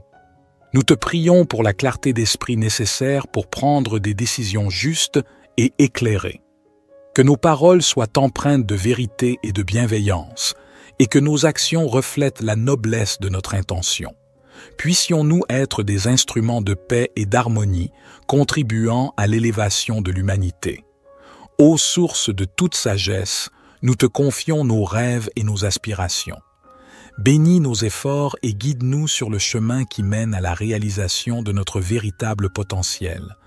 [SPEAKER 1] Nous te prions pour la clarté d'esprit nécessaire pour prendre des décisions justes et éclairées. Que nos paroles soient empreintes de vérité et de bienveillance, et que nos actions reflètent la noblesse de notre intention. Puissions-nous être des instruments de paix et d'harmonie, contribuant à l'élévation de l'humanité. Ô source de toute sagesse, nous te confions nos rêves et nos aspirations. Bénis nos efforts et guide-nous sur le chemin qui mène à la réalisation de notre véritable potentiel.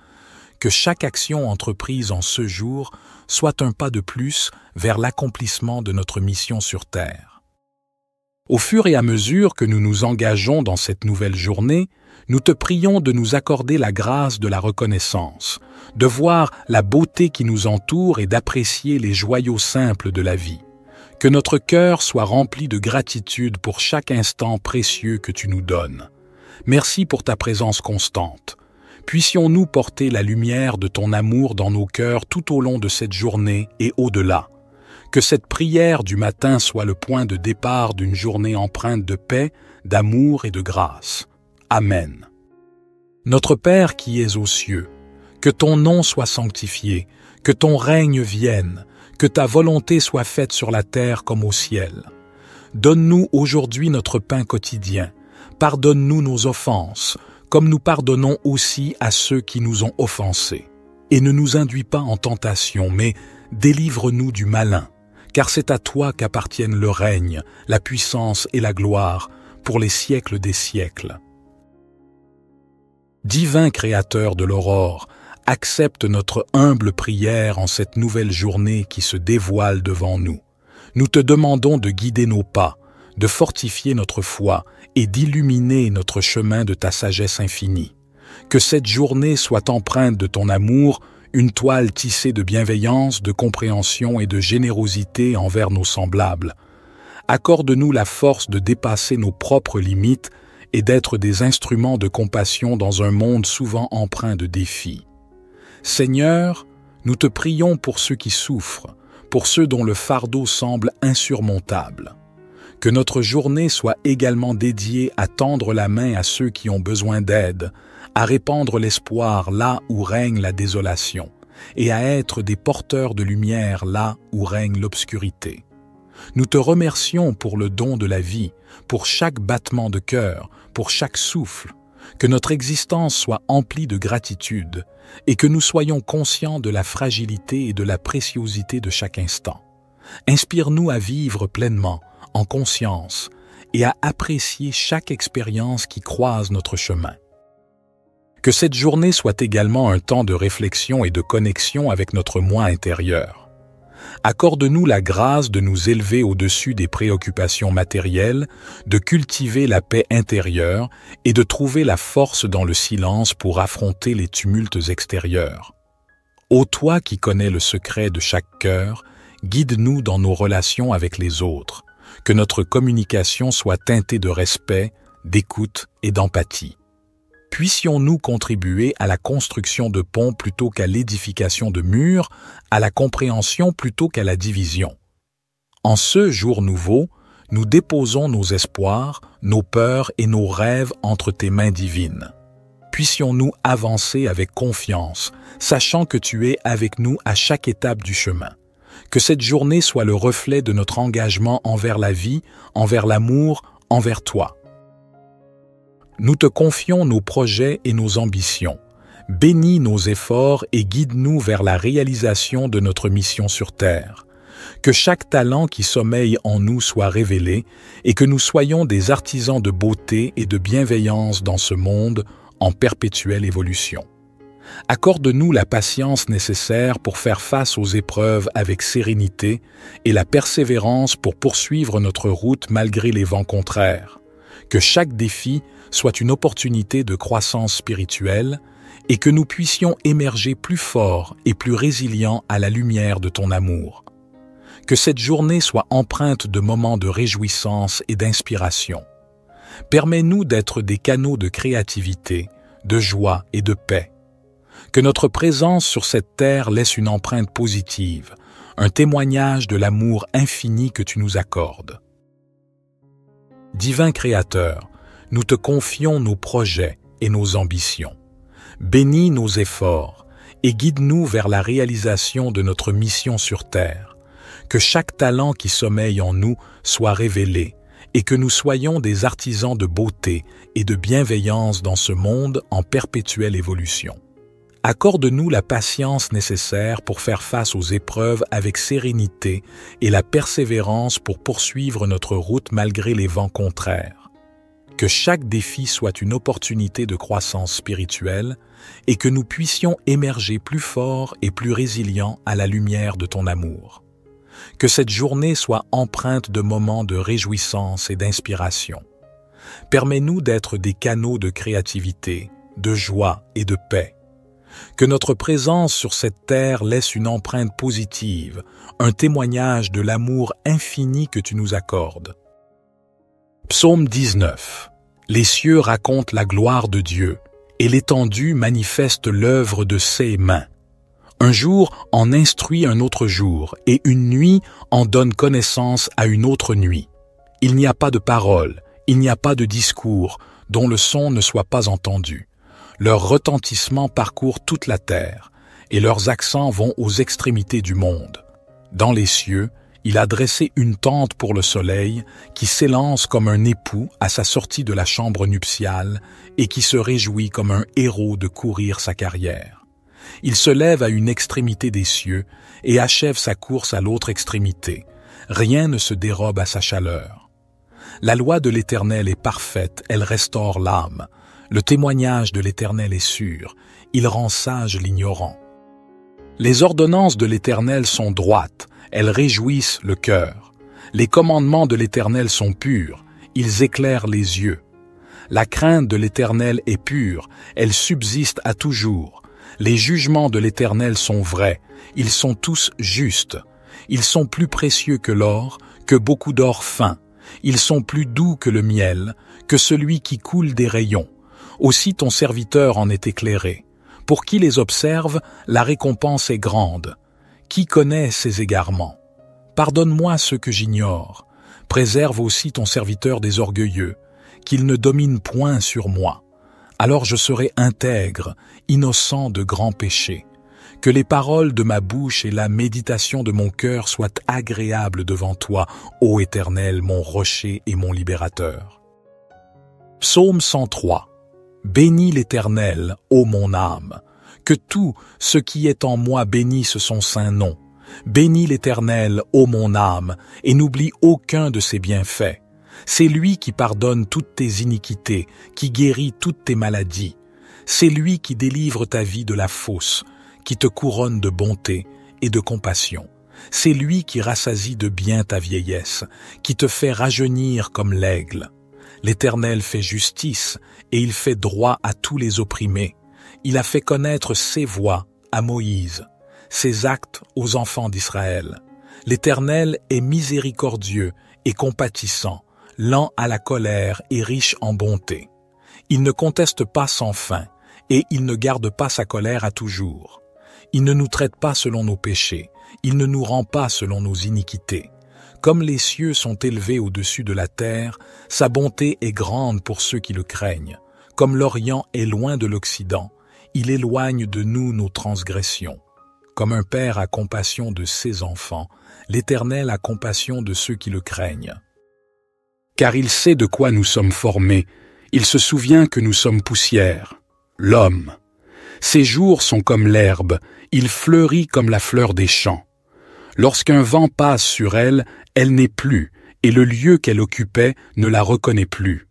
[SPEAKER 1] que chaque action entreprise en ce jour soit un pas de plus vers l'accomplissement de notre mission sur Terre. Au fur et à mesure que nous nous engageons dans cette nouvelle journée, nous te prions de nous accorder la grâce de la reconnaissance, de voir la beauté qui nous entoure et d'apprécier les joyaux simples de la vie. Que notre cœur soit rempli de gratitude pour chaque instant précieux que tu nous donnes. Merci pour ta présence constante. Puissions-nous porter la lumière de ton amour dans nos cœurs tout au long de cette journée et au-delà. Que cette prière du matin soit le point de départ d'une journée empreinte de paix, d'amour et de grâce. Amen. Notre Père qui es aux cieux, que ton nom soit sanctifié, que ton règne vienne, que ta volonté soit faite sur la terre comme au ciel. Donne-nous aujourd'hui notre pain quotidien. Pardonne-nous nos offenses, comme nous pardonnons aussi à ceux qui nous ont offensés. Et ne nous induis pas en tentation, mais délivre-nous du malin, car c'est à toi qu'appartiennent le règne, la puissance et la gloire, pour les siècles des siècles. Divin Créateur de l'aurore, accepte notre humble prière en cette nouvelle journée qui se dévoile devant nous. Nous te demandons de guider nos pas, de fortifier notre foi et d'illuminer notre chemin de ta sagesse infinie. Que cette journée soit empreinte de ton amour, une toile tissée de bienveillance, de compréhension et de générosité envers nos semblables. Accorde-nous la force de dépasser nos propres limites et d'être des instruments de compassion dans un monde souvent empreint de défis. Seigneur, nous te prions pour ceux qui souffrent, pour ceux dont le fardeau semble insurmontable. Que notre journée soit également dédiée à tendre la main à ceux qui ont besoin d'aide, à répandre l'espoir là où règne la désolation, et à être des porteurs de lumière là où règne l'obscurité. Nous te remercions pour le don de la vie, pour chaque battement de cœur, pour chaque souffle. Que notre existence soit emplie de gratitude et que nous soyons conscients de la fragilité et de la préciosité de chaque instant. Inspire-nous à vivre pleinement, en conscience, et à apprécier chaque expérience qui croise notre chemin. Que cette journée soit également un temps de réflexion et de connexion avec notre moi intérieur. Accorde-nous la grâce de nous élever au-dessus des préoccupations matérielles, de cultiver la paix intérieure et de trouver la force dans le silence pour affronter les tumultes extérieurs. Ô toi qui connais le secret de chaque cœur, guide-nous dans nos relations avec les autres, que notre communication soit teintée de respect, d'écoute et d'empathie. Puissions-nous contribuer à la construction de ponts plutôt qu'à l'édification de murs, à la compréhension plutôt qu'à la division. En ce jour nouveau, nous déposons nos espoirs, nos peurs et nos rêves entre tes mains divines. Puissions-nous avancer avec confiance, sachant que tu es avec nous à chaque étape du chemin. Que cette journée soit le reflet de notre engagement envers la vie, envers l'amour, envers toi. Nous te confions nos projets et nos ambitions. Bénis nos efforts et guide-nous vers la réalisation de notre mission sur Terre. Que chaque talent qui sommeille en nous soit révélé et que nous soyons des artisans de beauté et de bienveillance dans ce monde en perpétuelle évolution. Accorde-nous la patience nécessaire pour faire face aux épreuves avec sérénité et la persévérance pour poursuivre notre route malgré les vents contraires. Que chaque défi soit une opportunité de croissance spirituelle et que nous puissions émerger plus forts et plus résilients à la lumière de ton amour. Que cette journée soit empreinte de moments de réjouissance et d'inspiration. Permets-nous d'être des canaux de créativité, de joie et de paix. Que notre présence sur cette terre laisse une empreinte positive, un témoignage de l'amour infini que tu nous accordes. Divin Créateur, nous te confions nos projets et nos ambitions. Bénis nos efforts et guide-nous vers la réalisation de notre mission sur Terre. Que chaque talent qui sommeille en nous soit révélé et que nous soyons des artisans de beauté et de bienveillance dans ce monde en perpétuelle évolution. Accorde-nous la patience nécessaire pour faire face aux épreuves avec sérénité et la persévérance pour poursuivre notre route malgré les vents contraires. que chaque défi soit une opportunité de croissance spirituelle et que nous puissions émerger plus forts et plus résilients à la lumière de ton amour. Que cette journée soit empreinte de moments de réjouissance et d'inspiration. Permets-nous d'être des canaux de créativité, de joie et de paix. Que notre présence sur cette terre laisse une empreinte positive, un témoignage de l'amour infini que tu nous accordes. Psaume 19. Les cieux racontent la gloire de Dieu, et l'étendue manifeste l'œuvre de ses mains. Un jour en instruit un autre jour, et une nuit en donne connaissance à une autre nuit. Il n'y a pas de parole, il n'y a pas de discours, dont le son ne soit pas entendu. Leur retentissement parcourt toute la terre, et leurs accents vont aux extrémités du monde. Dans les cieux, il a dressé une tente pour le soleil, qui s'élance comme un époux à sa sortie de la chambre nuptiale, et qui se réjouit comme un héros de courir sa carrière. Il se lève à une extrémité des cieux, et achève sa course à l'autre extrémité. Rien ne se dérobe à sa chaleur. La loi de l'Éternel est parfaite, elle restaure l'âme. Le témoignage de l'Éternel est sûr, il rend sage l'ignorant. Les ordonnances de l'Éternel sont droites, elles réjouissent le cœur. Les commandements de l'Éternel sont purs, ils éclairent les yeux. La crainte de l'Éternel est pure, elle subsiste à toujours. Les jugements de l'Éternel sont vrais, ils sont tous justes. Ils sont plus précieux que l'or, que beaucoup d'or fin. Ils sont plus doux que le miel, que celui qui coule des rayons. Aussi ton serviteur en est éclairé. Pour qui les observe, la récompense est grande. Qui connaît ses égarements? Pardonne-moi ce que j'ignore. Préserve aussi ton serviteur des orgueilleux, qu'il ne domine point sur moi. Alors je serai intègre, innocent de grands péchés. Que les paroles de ma bouche et la méditation de mon cœur soient agréables devant toi, ô Éternel, mon rocher et mon libérateur. Psaume 103. Bénis l'Éternel, ô mon âme. Que tout ce qui est en moi bénisse son saint nom. Bénis l'Éternel, ô mon âme, et n'oublie aucun de ses bienfaits. C'est lui qui pardonne toutes tes iniquités, qui guérit toutes tes maladies. C'est lui qui délivre ta vie de la fosse, qui te couronne de bonté et de compassion. C'est lui qui rassasie de bien ta vieillesse, qui te fait rajeunir comme l'aigle. L'Éternel fait justice, et il fait droit à tous les opprimés. Il a fait connaître ses voies à Moïse, ses actes aux enfants d'Israël. L'Éternel est miséricordieux et compatissant, lent à la colère et riche en bonté. Il ne conteste pas sans fin, et il ne garde pas sa colère à toujours. Il ne nous traite pas selon nos péchés, il ne nous rend pas selon nos iniquités. Comme les cieux sont élevés au-dessus de la terre, sa bonté est grande pour ceux qui le craignent. Comme l'Orient est loin de l'Occident, il éloigne de nous nos transgressions. Comme un père a compassion de ses enfants, l'Éternel a compassion de ceux qui le craignent. Car il sait de quoi nous sommes formés, il se souvient que nous sommes poussière, l'homme. Ses jours sont comme l'herbe, il fleurit comme la fleur des champs. Lorsqu'un vent passe sur elle, elle n'est plus, et le lieu qu'elle occupait ne la reconnaît plus.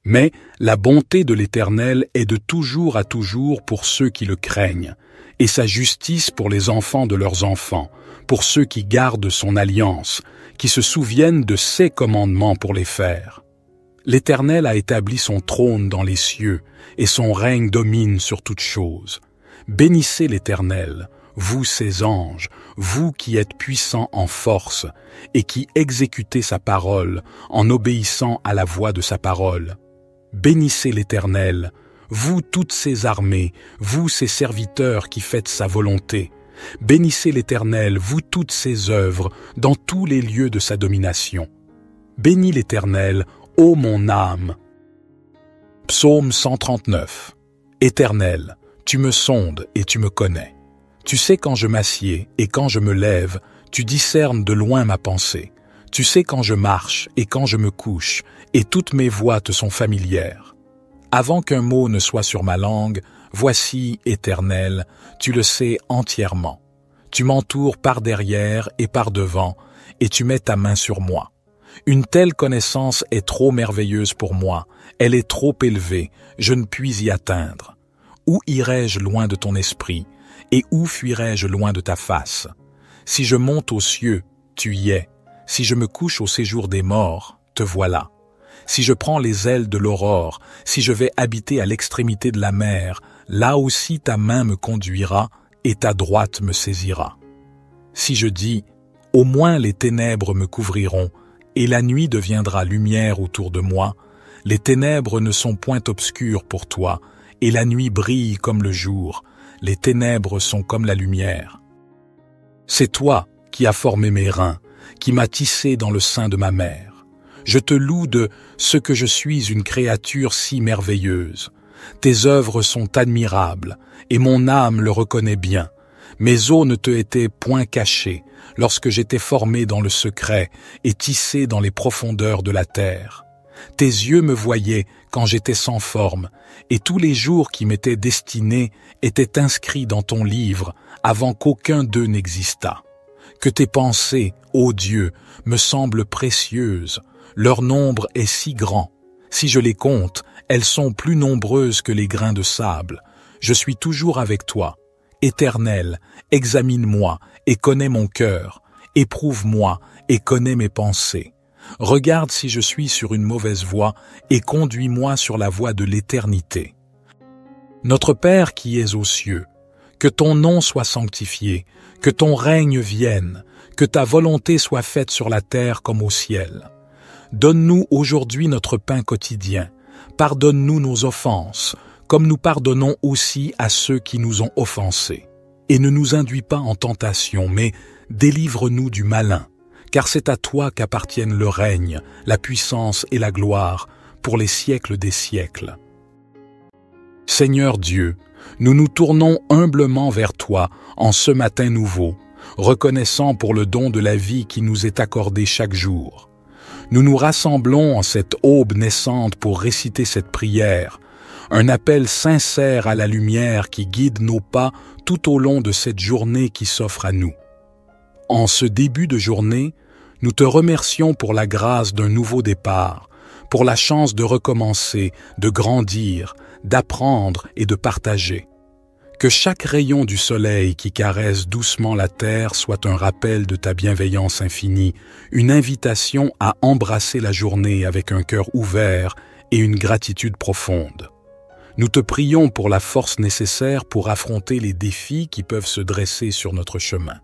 [SPEAKER 1] Mais la bonté de l'Éternel est de toujours à toujours pour ceux qui le craignent, et sa justice pour les enfants de leurs enfants, pour ceux qui gardent son alliance, qui se souviennent de ses commandements pour les faire. L'Éternel a établi son trône dans les cieux, et son règne domine sur toutes choses. Bénissez l'Éternel, vous ses anges, vous qui êtes puissants en force, et qui exécutez sa parole en obéissant à la voix de sa parole. Bénissez l'Éternel, vous toutes ses armées, vous ses serviteurs qui faites sa volonté. Bénissez l'Éternel, vous toutes ses œuvres, dans tous les lieux de sa domination. Bénis l'Éternel, ô mon âme. Psaume 139. Éternel, tu me sondes et tu me connais. Tu sais quand je m'assieds et quand je me lève, tu discernes de loin ma pensée. Tu sais quand je marche et quand je me couche, et toutes mes voies te sont familières. Avant qu'un mot ne soit sur ma langue, voici, Éternel, tu le sais entièrement. Tu m'entoures par derrière et par devant, et tu mets ta main sur moi. Une telle connaissance est trop merveilleuse pour moi, elle est trop élevée, je ne puis y atteindre. Où irai-je loin de ton esprit, et où fuirai-je loin de ta face? Si je monte aux cieux, tu y es. Si je me couche au séjour des morts, te voilà. Si je prends les ailes de l'aurore, si je vais habiter à l'extrémité de la mer, là aussi ta main me conduira et ta droite me saisira. Si je dis, au moins les ténèbres me couvriront, et la nuit deviendra lumière autour de moi, les ténèbres ne sont point obscures pour toi, et la nuit brille comme le jour, les ténèbres sont comme la lumière. C'est toi qui as formé mes reins, qui m'as tissé dans le sein de ma mère. Je te loue de ce que je suis une créature si merveilleuse. Tes œuvres sont admirables, et mon âme le reconnaît bien. Mes os ne te étaient point cachés, lorsque j'étais formé dans le secret et tissé dans les profondeurs de la terre. Tes yeux me voyaient quand j'étais sans forme, et tous les jours qui m'étaient destinés étaient inscrits dans ton livre avant qu'aucun d'eux n'existât. Que tes pensées, ô Dieu, me semblent précieuses, leur nombre est si grand. Si je les compte, elles sont plus nombreuses que les grains de sable. Je suis toujours avec toi. Éternel, examine-moi et connais mon cœur. Éprouve-moi et connais mes pensées. Regarde si je suis sur une mauvaise voie et conduis-moi sur la voie de l'éternité. Notre Père qui es aux cieux, que ton nom soit sanctifié, que ton règne vienne, que ta volonté soit faite sur la terre comme au ciel. Donne-nous aujourd'hui notre pain quotidien. Pardonne-nous nos offenses, comme nous pardonnons aussi à ceux qui nous ont offensés. Et ne nous induis pas en tentation, mais délivre-nous du malin, car c'est à toi qu'appartiennent le règne, la puissance et la gloire, pour les siècles des siècles. Seigneur Dieu, nous nous tournons humblement vers toi en ce matin nouveau, reconnaissant pour le don de la vie qui nous est accordé chaque jour. Nous nous rassemblons en cette aube naissante pour réciter cette prière, un appel sincère à la lumière qui guide nos pas tout au long de cette journée qui s'offre à nous. En ce début de journée, nous te remercions pour la grâce d'un nouveau départ, pour la chance de recommencer, de grandir, d'apprendre et de partager. Que chaque rayon du soleil qui caresse doucement la terre soit un rappel de ta bienveillance infinie, une invitation à embrasser la journée avec un cœur ouvert et une gratitude profonde. Nous te prions pour la force nécessaire pour affronter les défis qui peuvent se dresser sur notre chemin.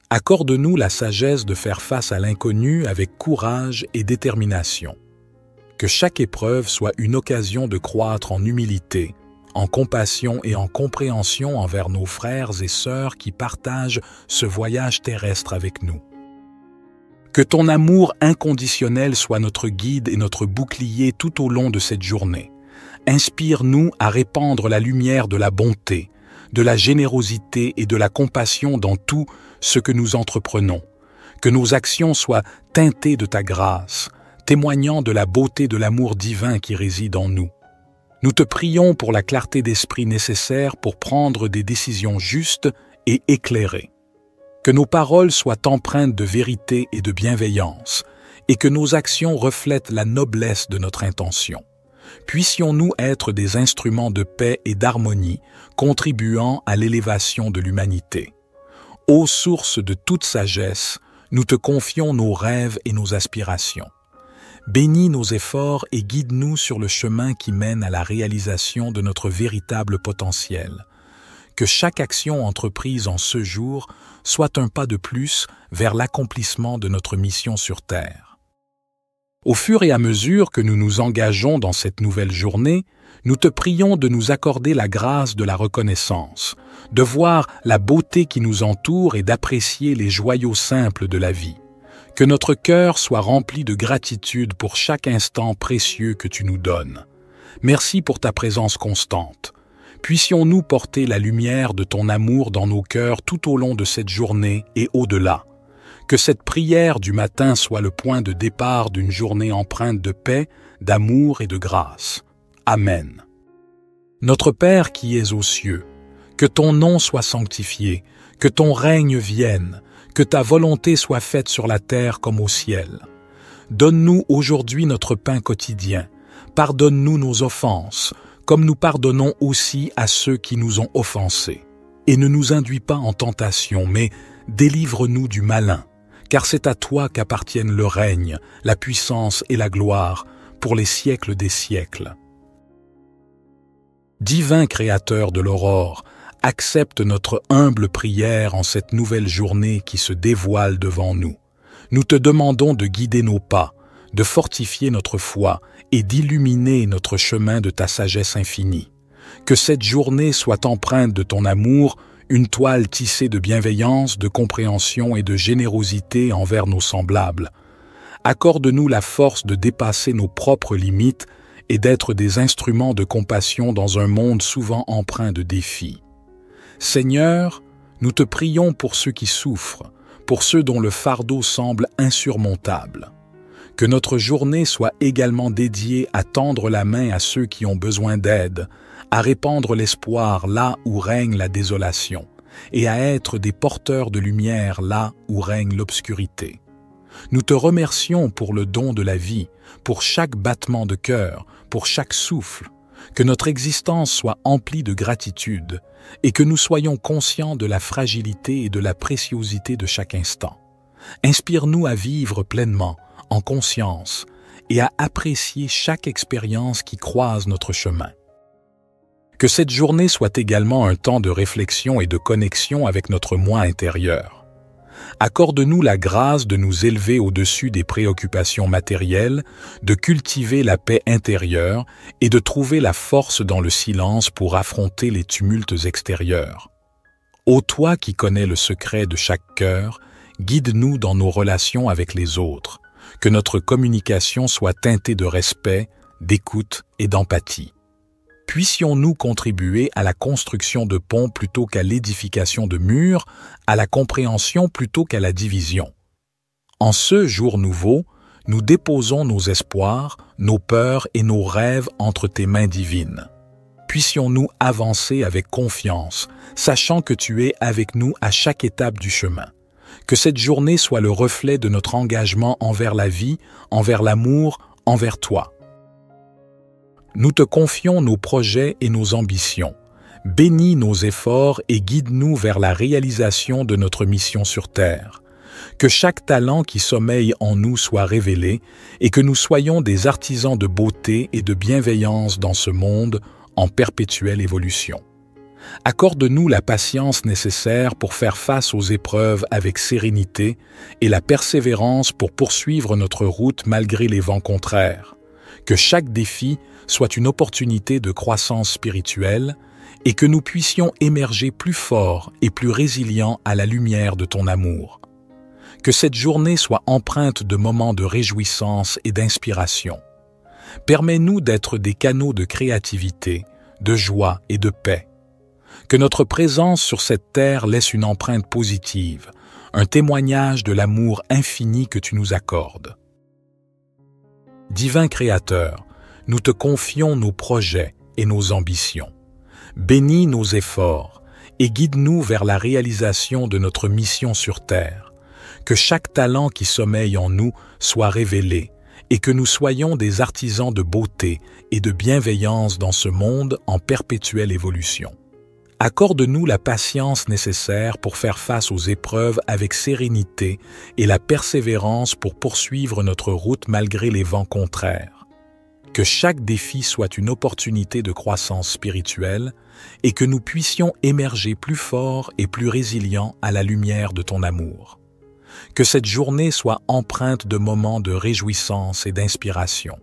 [SPEAKER 1] Accorde-nous la sagesse de faire face à l'inconnu avec courage et détermination. Que chaque épreuve soit une occasion de croître en humilité, en compassion et en compréhension envers nos frères et sœurs qui partagent ce voyage terrestre avec nous. Que ton amour inconditionnel soit notre guide et notre bouclier tout au long de cette journée. Inspire-nous à répandre la lumière de la bonté, de la générosité et de la compassion dans tout ce que nous entreprenons. Que nos actions soient teintées de ta grâce, témoignant de la beauté de l'amour divin qui réside en nous. Nous te prions pour la clarté d'esprit nécessaire pour prendre des décisions justes et éclairées. Que nos paroles soient empreintes de vérité et de bienveillance, et que nos actions reflètent la noblesse de notre intention. Puissions-nous être des instruments de paix et d'harmonie, contribuant à l'élévation de l'humanité. Ô source de toute sagesse, nous te confions nos rêves et nos aspirations. Bénis nos efforts et guide-nous sur le chemin qui mène à la réalisation de notre véritable potentiel. Que chaque action entreprise en ce jour soit un pas de plus vers l'accomplissement de notre mission sur Terre. Au fur et à mesure que nous nous engageons dans cette nouvelle journée, nous te prions de nous accorder la grâce de la reconnaissance, de voir la beauté qui nous entoure et d'apprécier les joyaux simples de la vie. Que notre cœur soit rempli de gratitude pour chaque instant précieux que tu nous donnes. Merci pour ta présence constante. Puissions-nous porter la lumière de ton amour dans nos cœurs tout au long de cette journée et au-delà. Que cette prière du matin soit le point de départ d'une journée empreinte de paix, d'amour et de grâce. Amen. Notre Père qui es aux cieux, que ton nom soit sanctifié, que ton règne vienne, que ta volonté soit faite sur la terre comme au ciel. Donne-nous aujourd'hui notre pain quotidien. Pardonne-nous nos offenses, comme nous pardonnons aussi à ceux qui nous ont offensés. Et ne nous induis pas en tentation, mais délivre-nous du malin, car c'est à toi qu'appartiennent le règne, la puissance et la gloire, pour les siècles des siècles. Divin Créateur de l'aurore, accepte notre humble prière en cette nouvelle journée qui se dévoile devant nous. Nous te demandons de guider nos pas, de fortifier notre foi et d'illuminer notre chemin de ta sagesse infinie. Que cette journée soit empreinte de ton amour, une toile tissée de bienveillance, de compréhension et de générosité envers nos semblables. Accorde-nous la force de dépasser nos propres limites et d'être des instruments de compassion dans un monde souvent empreint de défis. Seigneur, nous te prions pour ceux qui souffrent, pour ceux dont le fardeau semble insurmontable. Que notre journée soit également dédiée à tendre la main à ceux qui ont besoin d'aide, à répandre l'espoir là où règne la désolation, et à être des porteurs de lumière là où règne l'obscurité. Nous te remercions pour le don de la vie, pour chaque battement de cœur, pour chaque souffle. Que notre existence soit emplie de gratitude et que nous soyons conscients de la fragilité et de la préciosité de chaque instant. Inspire-nous à vivre pleinement, en conscience, et à apprécier chaque expérience qui croise notre chemin. Que cette journée soit également un temps de réflexion et de connexion avec notre moi intérieur. Accorde-nous la grâce de nous élever au-dessus des préoccupations matérielles, de cultiver la paix intérieure et de trouver la force dans le silence pour affronter les tumultes extérieurs. Ô toi qui connais le secret de chaque cœur, guide-nous dans nos relations avec les autres, que notre communication soit teintée de respect, d'écoute et d'empathie. Puissions-nous contribuer à la construction de ponts plutôt qu'à l'édification de murs, à la compréhension plutôt qu'à la division. En ce jour nouveau, nous déposons nos espoirs, nos peurs et nos rêves entre tes mains divines. Puissions-nous avancer avec confiance, sachant que tu es avec nous à chaque étape du chemin. Que cette journée soit le reflet de notre engagement envers la vie, envers l'amour, envers toi. Nous te confions nos projets et nos ambitions. Bénis nos efforts et guide-nous vers la réalisation de notre mission sur Terre. Que chaque talent qui sommeille en nous soit révélé et que nous soyons des artisans de beauté et de bienveillance dans ce monde en perpétuelle évolution. Accorde-nous la patience nécessaire pour faire face aux épreuves avec sérénité et la persévérance pour poursuivre notre route malgré les vents contraires. Que chaque défi soit une opportunité de croissance spirituelle et que nous puissions émerger plus forts et plus résilients à la lumière de ton amour. Que cette journée soit empreinte de moments de réjouissance et d'inspiration. Permets-nous d'être des canaux de créativité, de joie et de paix. Que notre présence sur cette terre laisse une empreinte positive, un témoignage de l'amour infini que tu nous accordes. Divin Créateur, nous te confions nos projets et nos ambitions. Bénis nos efforts et guide-nous vers la réalisation de notre mission sur Terre. Que chaque talent qui sommeille en nous soit révélé et que nous soyons des artisans de beauté et de bienveillance dans ce monde en perpétuelle évolution. Accorde-nous la patience nécessaire pour faire face aux épreuves avec sérénité et la persévérance pour poursuivre notre route malgré les vents contraires. Que chaque défi soit une opportunité de croissance spirituelle et que nous puissions émerger plus forts et plus résilients à la lumière de ton amour. Que cette journée soit empreinte de moments de réjouissance et d'inspiration.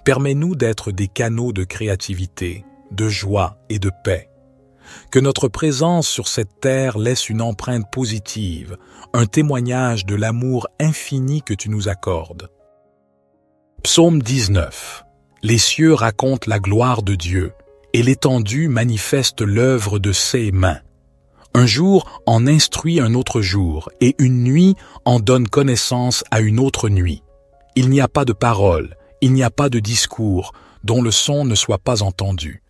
[SPEAKER 1] Permets-nous d'être des canaux de créativité, de joie et de paix. Que notre présence sur cette terre laisse une empreinte positive, un témoignage de l'amour infini que tu nous accordes. Psaume 19. Les cieux racontent la gloire de Dieu, et l'étendue manifeste l'œuvre de ses mains. Un jour en instruit un autre jour, et une nuit en donne connaissance à une autre nuit. Il n'y a pas de parole, il n'y a pas de discours, dont le son ne soit pas entendu.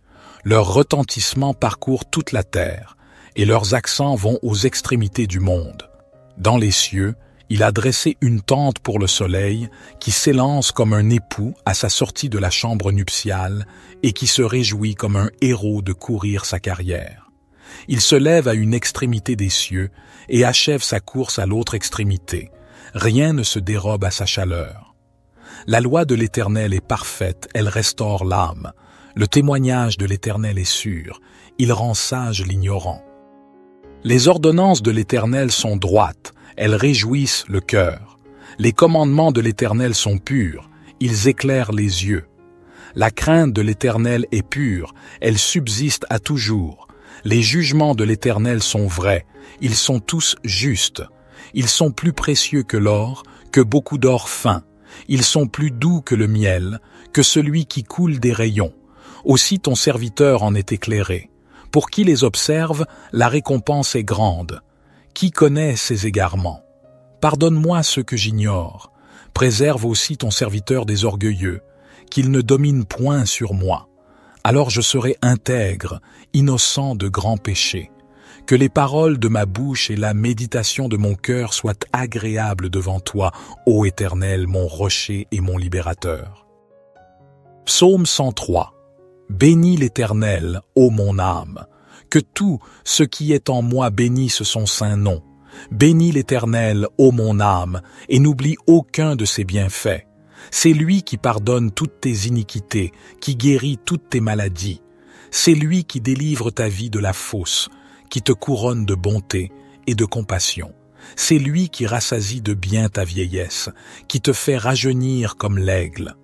[SPEAKER 1] Leur retentissement parcourt toute la terre, et leurs accents vont aux extrémités du monde. Dans les cieux, Il a dressé une tente pour le soleil qui s'élance comme un époux à sa sortie de la chambre nuptiale et qui se réjouit comme un héros de courir sa carrière. Il se lève à une extrémité des cieux et achève sa course à l'autre extrémité. Rien ne se dérobe à sa chaleur. La loi de l'Éternel est parfaite, elle restaure l'âme. Le témoignage de l'Éternel est sûr, il rend sage l'ignorant. Les ordonnances de l'Éternel sont droites, elles réjouissent le cœur. Les commandements de l'Éternel sont purs, ils éclairent les yeux. La crainte de l'Éternel est pure, elle subsiste à toujours. Les jugements de l'Éternel sont vrais, ils sont tous justes. Ils sont plus précieux que l'or, que beaucoup d'or fin. Ils sont plus doux que le miel, que celui qui coule des rayons. Aussi ton serviteur en est éclairé. Pour qui les observe, la récompense est grande. Qui connaît ses égarements? Pardonne-moi ce que j'ignore. Préserve aussi ton serviteur des orgueilleux, qu'il ne domine point sur moi. Alors je serai intègre, innocent de grands péchés. Que les paroles de ma bouche et la méditation de mon cœur soient agréables devant toi, ô Éternel, mon rocher et mon libérateur. Psaume 103. Bénis l'Éternel, ô mon âme. Que tout ce qui est en moi bénisse son saint nom. Bénis l'Éternel, ô mon âme, et n'oublie aucun de ses bienfaits. C'est lui qui pardonne toutes tes iniquités, qui guérit toutes tes maladies. C'est lui qui délivre ta vie de la fosse, qui te couronne de bonté et de compassion. C'est lui qui rassasie de bien ta vieillesse, qui te fait rajeunir comme l'aigle.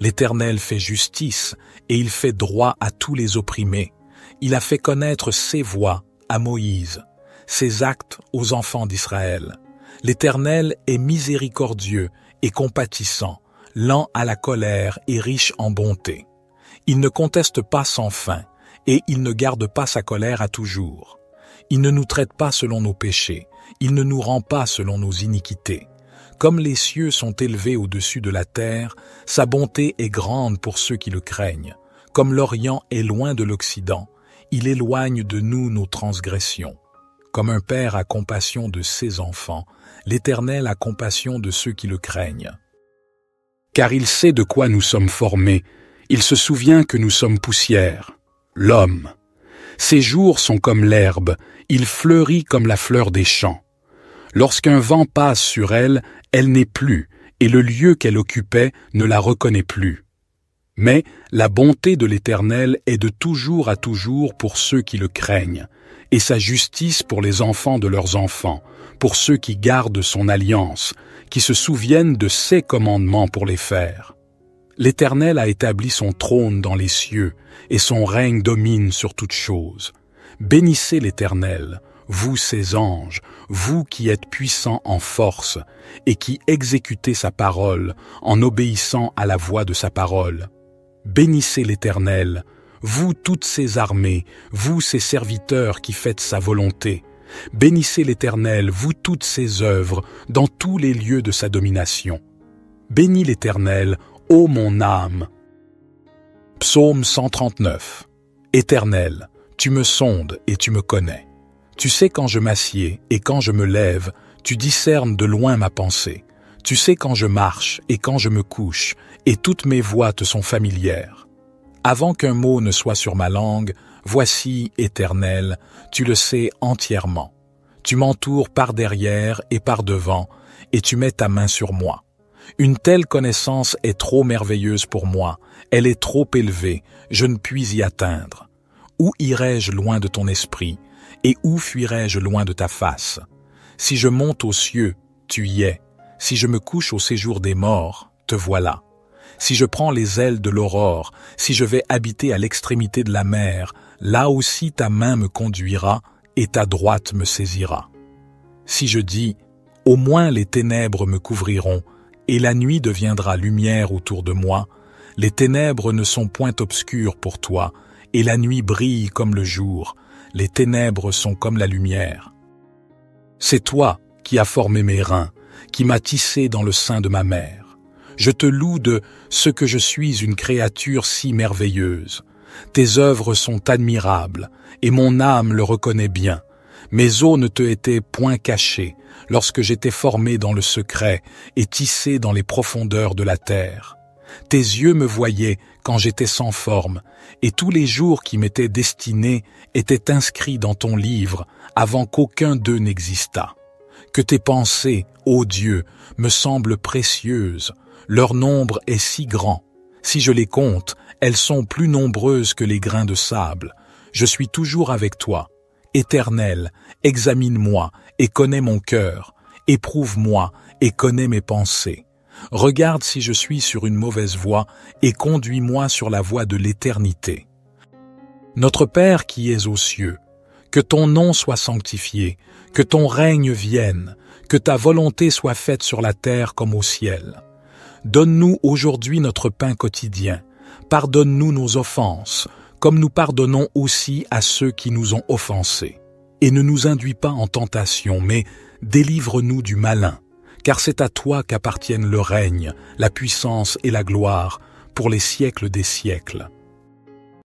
[SPEAKER 1] L'Éternel fait justice et il fait droit à tous les opprimés. Il a fait connaître ses voies à Moïse, ses actes aux enfants d'Israël. L'Éternel est miséricordieux et compatissant, lent à la colère et riche en bonté. Il ne conteste pas sans fin et il ne garde pas sa colère à toujours. Il ne nous traite pas selon nos péchés, il ne nous rend pas selon nos iniquités. Comme les cieux sont élevés au-dessus de la terre, sa bonté est grande pour ceux qui le craignent. Comme l'Orient est loin de l'Occident, il éloigne de nous nos transgressions. Comme un père a compassion de ses enfants, l'Éternel a compassion de ceux qui le craignent. Car il sait de quoi nous sommes formés, il se souvient que nous sommes poussière, l'homme. Ses jours sont comme l'herbe, il fleurit comme la fleur des champs. Lorsqu'un vent passe sur elle, elle n'est plus, et le lieu qu'elle occupait ne la reconnaît plus. Mais la bonté de l'Éternel est de toujours à toujours pour ceux qui le craignent, et sa justice pour les enfants de leurs enfants, pour ceux qui gardent son alliance, qui se souviennent de ses commandements pour les faire. L'Éternel a établi son trône dans les cieux, et son règne domine sur toutes choses. Bénissez l'Éternel, vous ses anges, vous qui êtes puissants en force, et qui exécutez sa parole en obéissant à la voix de sa parole. Bénissez l'Éternel, vous toutes ses armées, vous ses serviteurs qui faites sa volonté. Bénissez l'Éternel, vous toutes ses œuvres, dans tous les lieux de sa domination. Bénis l'Éternel, ô mon âme. Psaume 139. Éternel, tu me sondes et tu me connais. Tu sais quand je m'assieds et quand je me lève, tu discernes de loin ma pensée. Tu sais quand je marche et quand je me couche, et toutes mes voies te sont familières. Avant qu'un mot ne soit sur ma langue, voici, Éternel, tu le sais entièrement. Tu m'entoures par derrière et par devant, et tu mets ta main sur moi. Une telle connaissance est trop merveilleuse pour moi, elle est trop élevée, je ne puis y atteindre. Où irai-je loin de ton esprit, et où fuirai-je loin de ta face? Si je monte aux cieux, tu y es. Si je me couche au séjour des morts, te voilà. Si je prends les ailes de l'aurore, si je vais habiter à l'extrémité de la mer, là aussi ta main me conduira et ta droite me saisira. Si je dis, au moins les ténèbres me couvriront, et la nuit deviendra lumière autour de moi, les ténèbres ne sont point obscures pour toi, et la nuit brille comme le jour, les ténèbres sont comme la lumière. C'est toi qui as formé mes reins, qui m'as tissé dans le sein de ma mère. Je te loue de ce que je suis une créature si merveilleuse. Tes œuvres sont admirables, et mon âme le reconnaît bien. Mes os ne te étaient point cachés lorsque j'étais formé dans le secret et tissé dans les profondeurs de la terre. Tes yeux me voyaient quand j'étais sans forme, et tous les jours qui m'étaient destinés étaient inscrits dans ton livre avant qu'aucun d'eux n'existât. Que tes pensées, ô Dieu, me semblent précieuses, leur nombre est si grand. Si je les compte, elles sont plus nombreuses que les grains de sable. Je suis toujours avec toi. Éternel, examine-moi et connais mon cœur. Éprouve-moi et connais mes pensées. Regarde si je suis sur une mauvaise voie et conduis-moi sur la voie de l'éternité. Notre Père qui es aux cieux, que ton nom soit sanctifié, que ton règne vienne, que ta volonté soit faite sur la terre comme au ciel. Donne-nous aujourd'hui notre pain quotidien. Pardonne-nous nos offenses, comme nous pardonnons aussi à ceux qui nous ont offensés. Et ne nous induis pas en tentation, mais délivre-nous du malin, car c'est à toi qu'appartiennent le règne, la puissance et la gloire, pour les siècles des siècles.